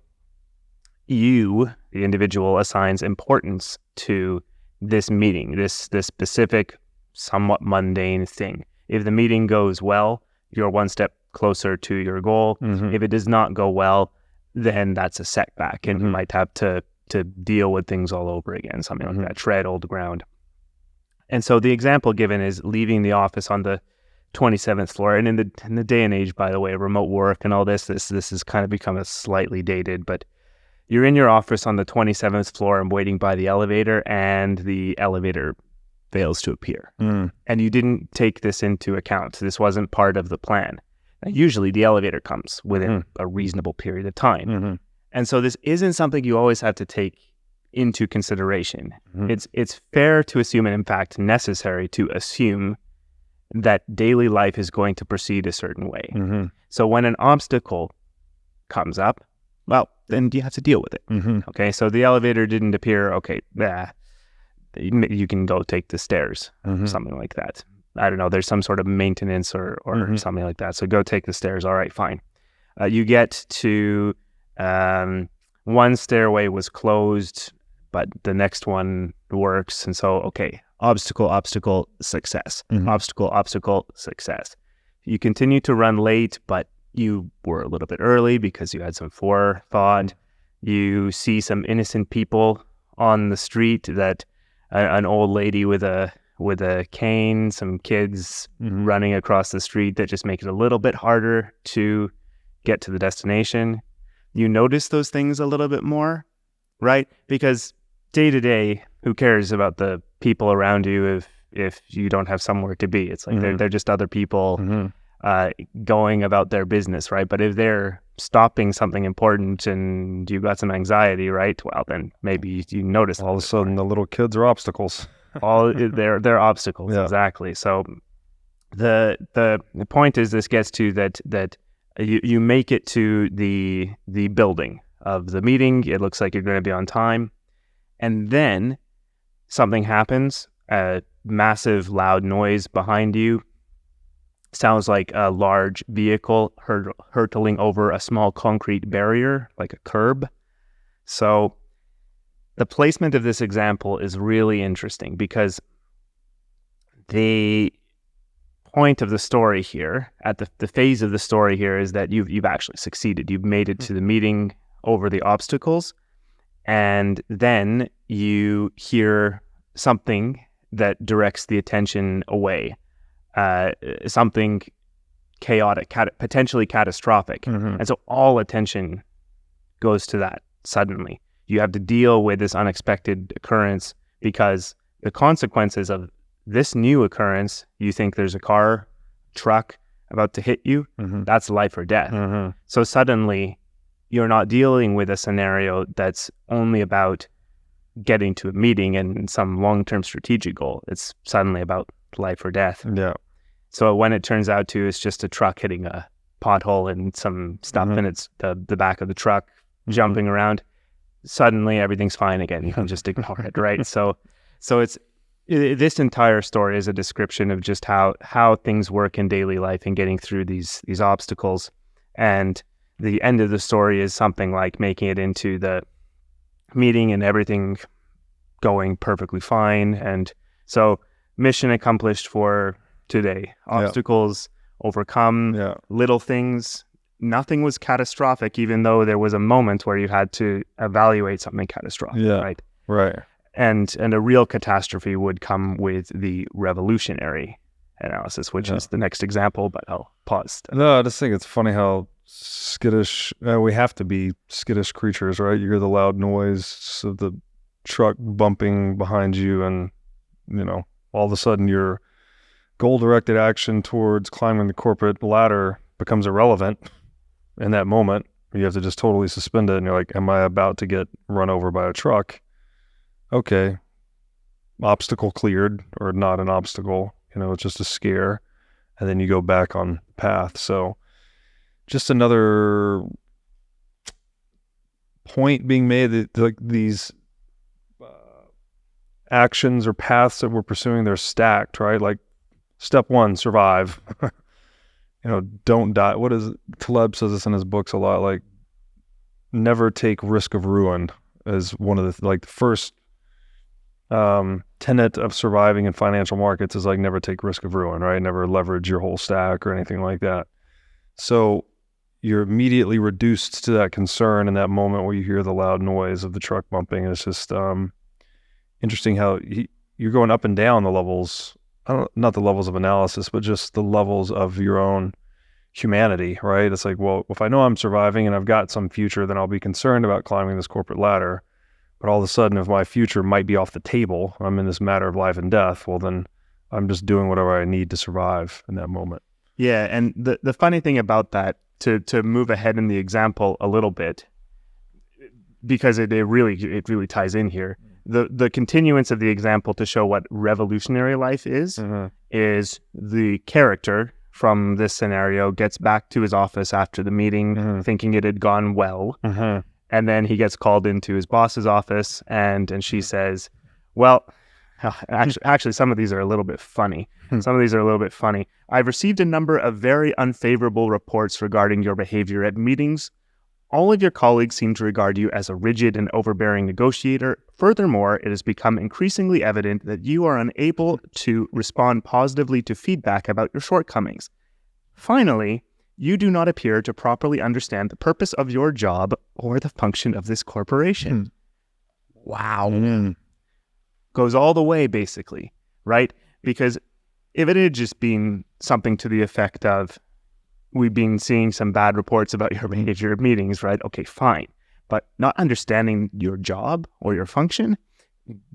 [SPEAKER 3] you, the individual, assigns importance to this meeting, this specific, somewhat mundane thing. If the meeting goes well, you're one step closer to your goal. If it does not go well, then that's a setback, and you might have to deal with things all over again, something like that, tread old ground. And so the example given is leaving the office on the 27th floor. And in the day and age, by the way, remote work and all this has kind of become a slightly dated, but you're in your office on the 27th floor and waiting by the elevator, and the elevator fails to appear. And you didn't take this into account. This wasn't part of the plan. Now, usually the elevator comes within a reasonable period of time. And so this isn't something you always have to take into consideration. It's fair to assume, and in fact necessary to assume, that daily life is going to proceed a certain way. So when an obstacle comes up, well, then you have to deal with it. Okay, so the elevator didn't appear. Okay, you can go take the stairs, something like that. I don't know, there's some sort of maintenance or something like that. So go take the stairs. All right, fine. You get to one stairway was closed, but the next one works. And so, okay, obstacle, success. Obstacle, success. You continue to run late, but you were a little bit early because you had some forethought. You see some innocent people on the street, that an old lady with a cane, some kids running across the street, that just make it a little bit harder to get to the destination. You notice those things a little bit more, right? Because day to day, who cares about the people around you if you don't have somewhere to be? It's like they're just other people going about their business, right? But if they're stopping something important and you've got some anxiety, right? Well, then maybe you notice
[SPEAKER 1] all of a sudden the little kids are obstacles.
[SPEAKER 3] They're obstacles, exactly. So the point is, this gets to that you make it to the building of the meeting. It looks like you're going to be on time, and then something happens. A massive loud noise behind you. Sounds like a large vehicle hurtling over a small concrete barrier, like a curb. So the placement of this example is really interesting, because the point of the story here, at the phase of the story here, is that you've actually succeeded. You've made it to the meeting over the obstacles, and then you hear something that directs the attention away. Something chaotic, potentially catastrophic. And so all attention goes to that suddenly. You have to deal with this unexpected occurrence, because the consequences of this new occurrence, you think there's a car, truck about to hit you, that's life or death. So suddenly you're not dealing with a scenario that's only about getting to a meeting and some long-term strategic goal. It's suddenly about life or death. So when it turns out to, it's just a truck hitting a pothole and some stuff and it's the back of the truck jumping around, suddenly everything's fine again. You can just ignore it, right? So it's this entire story is a description of just how things work in daily life and getting through these obstacles. And the end of the story is something like making it into the meeting and everything going perfectly fine. And so mission accomplished for today. Obstacles overcome, little things. Nothing was catastrophic, even though there was a moment where you had to evaluate something catastrophic, right?
[SPEAKER 1] Right.
[SPEAKER 3] And a real catastrophe would come with the revolutionary analysis, which is the next example, but I'll pause.
[SPEAKER 1] No, I just think it's funny how skittish, we have to be skittish creatures, right? You hear the loud noise of the truck bumping behind you, and, you know, all of a sudden your goal-directed action towards climbing the corporate ladder becomes irrelevant in that moment. You have to just totally suspend it, and you're like, am I about to get run over by a truck? Okay, obstacle cleared, or not an obstacle, you know, it's just a scare, and then you go back on path. So just another point being made that, like, these actions or paths that we're pursuing, they're stacked, right? Like, step one, survive. You know, don't die. What is Taleb says this in his books a lot, like, never take risk of ruin is one of the, like, the first tenet of surviving in financial markets is, like, never take risk of ruin, right? Never leverage your whole stack or anything like that. So you're immediately reduced to that concern in that moment where you hear the loud noise of the truck bumping. And it's just interesting how you're going up and down the levels, not the levels of analysis, but just the levels of your own humanity, right? It's like, well, if I know I'm surviving and I've got some future, then I'll be concerned about climbing this corporate ladder. But all of a sudden, if my future might be off the table, I'm in this matter of life and death, well, then I'm just doing whatever I need to survive in that moment.
[SPEAKER 3] Yeah, and the funny thing about that, to move ahead in the example a little bit, because it really ties in here. The continuance of the example to show what revolutionary life is the character from this scenario gets back to his office after the meeting, thinking it had gone well. And then he gets called into his boss's office, and she says, well, actually, some of these are a little bit funny. I've received a number of very unfavorable reports regarding your behavior at meetings. All of your colleagues seem to regard you as a rigid and overbearing negotiator. Furthermore, it has become increasingly evident that you are unable to respond positively to feedback about your shortcomings. Finally, you do not appear to properly understand the purpose of your job or the function of this corporation. Wow. Goes all the way, basically, right? Because if it had just been something to the effect of, we've been seeing some bad reports about your behavior at meetings, right? Okay, fine. But not understanding your job or your function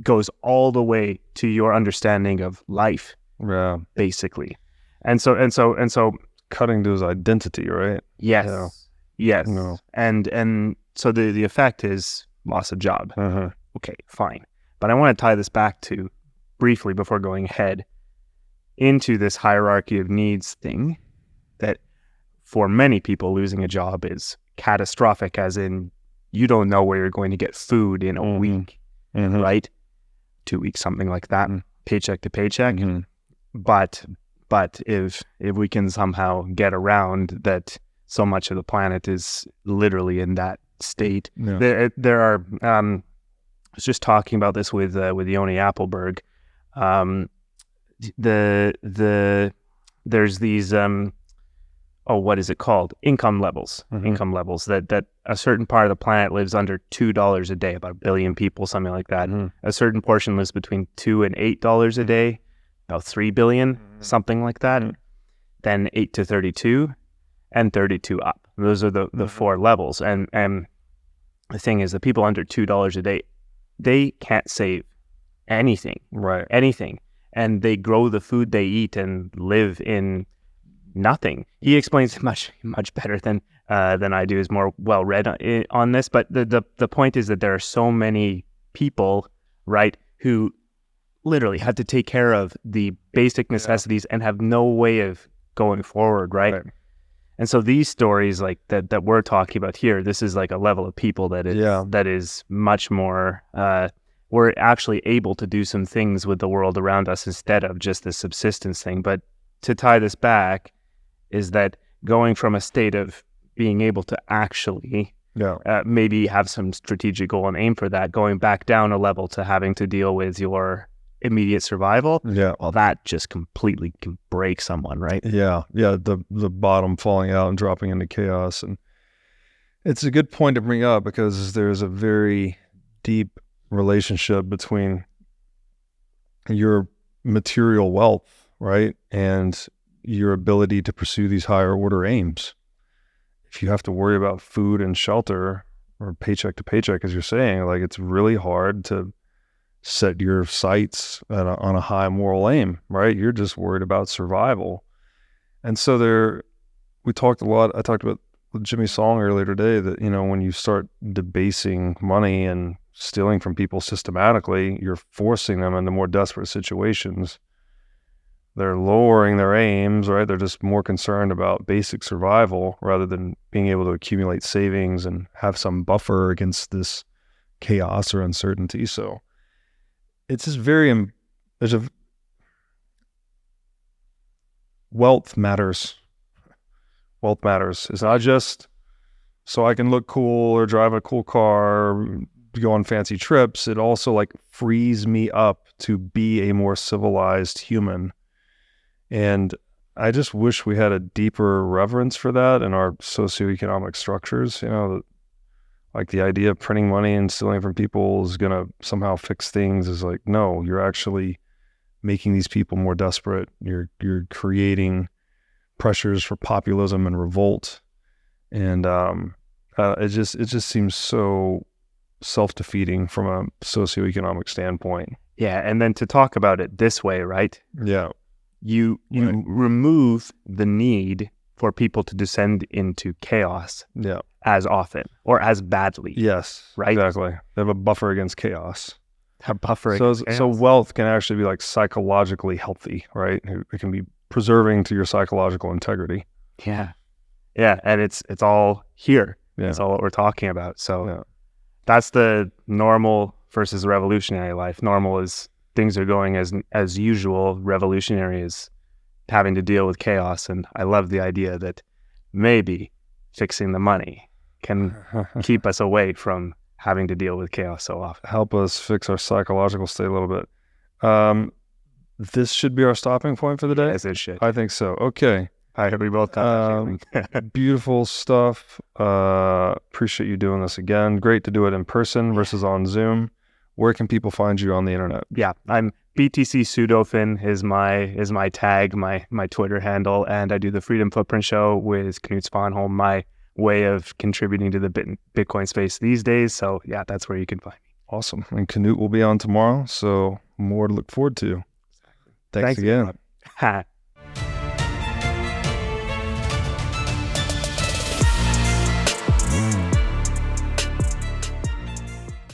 [SPEAKER 3] goes all the way to your understanding of life, basically. And so
[SPEAKER 1] cutting to his identity, right?
[SPEAKER 3] Yes. No. And so the effect is loss of job. Okay, fine. But I want to tie this back to, briefly before going ahead, into this hierarchy of needs thing, that for many people, losing a job is catastrophic, as in you don't know where you're going to get food in a week, right? 2 weeks, something like that, paycheck to paycheck. But if we can somehow get around that, so much of the planet is literally in that state. There are. I was just talking about this with Yoni Appelberg. There's these. What is it called? Income levels. Income levels that a certain part of the planet lives under $2 a day, about 1 billion people, something like that. A certain portion lives between $2 and $8 a day, about 3 billion, something like that. Then 8 to 32, and 32 up. Those are the four levels. And the thing is, the people under $2 a day, they can't save anything,
[SPEAKER 1] right?
[SPEAKER 3] Anything, and they grow the food they eat and live in nothing. He explains much better than I do. Is more well read on this. But the point is that there are so many people, right, who literally have to take care of the basic necessities and have no way of going forward, right? And so these stories like that we're talking about here, this is like a level of people that is much more. We're actually able to do some things with the world around us instead of just the subsistence thing. But to tie this back, is that going from a state of being able to actually
[SPEAKER 1] Yeah.
[SPEAKER 3] maybe have some strategic goal and aim for that, going back down a level to having to deal with your immediate survival,
[SPEAKER 1] Yeah.
[SPEAKER 3] well, that just completely can break someone, right?
[SPEAKER 1] Yeah. Yeah. The bottom falling out and dropping into chaos. And it's a good point to bring up because there's a very deep relationship between your material wealth, right, and your ability to pursue these higher order aims. If you have to worry about food and shelter or paycheck to paycheck, as you're saying, like it's really hard to set your sights on a high moral aim, right? You're just worried about survival. And so we talked a lot. I talked about with Jimmy Song earlier today that, when you start debasing money and stealing from people systematically, you're forcing them into more desperate situations. They're lowering their aims, right? They're just more concerned about basic survival rather than being able to accumulate savings and have some buffer against this chaos or uncertainty. So it's just wealth matters. Wealth matters. It's not just so I can look cool or drive a cool car or go on fancy trips. It also frees me up to be a more civilized human. And I just wish we had a deeper reverence for that in our socioeconomic structures. The idea of printing money and stealing from people is going to somehow fix things is no, you're actually making these people more desperate. You're creating pressures for populism and revolt. And it just seems so self-defeating from a socioeconomic standpoint.
[SPEAKER 3] Yeah, and then to talk about it this way, right?
[SPEAKER 1] Yeah.
[SPEAKER 3] You
[SPEAKER 1] Right.
[SPEAKER 3] remove the need for people to descend into chaos
[SPEAKER 1] Yeah.
[SPEAKER 3] as often or as badly.
[SPEAKER 1] Yes.
[SPEAKER 3] Right?
[SPEAKER 1] Exactly. They have a buffer against chaos.
[SPEAKER 3] A buffer.
[SPEAKER 1] So wealth can actually be psychologically healthy, right? It can be preserving to your psychological integrity.
[SPEAKER 3] Yeah. Yeah, and it's all here.
[SPEAKER 1] Yeah.
[SPEAKER 3] That's all what we're talking about. So
[SPEAKER 1] Yeah.
[SPEAKER 3] that's the normal versus revolutionary life. Normal is things are going as usual. Revolutionary is having to deal with chaos. And I love the idea that maybe fixing the money can keep us away from having to deal with chaos so often.
[SPEAKER 1] Help us fix our psychological state a little bit. This should be our stopping point for the day.
[SPEAKER 3] As it should.
[SPEAKER 1] I think so. Okay.
[SPEAKER 3] I hope we both got that feeling.
[SPEAKER 1] Beautiful stuff. Appreciate you doing this again. Great to do it in person versus on Zoom. Where can people find you on the internet?
[SPEAKER 3] Yeah, I'm BTC Pseudofin is my tag, my Twitter handle, and I do the Freedom Footprint Show with Knut Svanholm, my way of contributing to the Bitcoin space these days. So yeah, that's where you can find me.
[SPEAKER 1] Awesome. And Knut will be on tomorrow, so more to look forward to. Thanks again.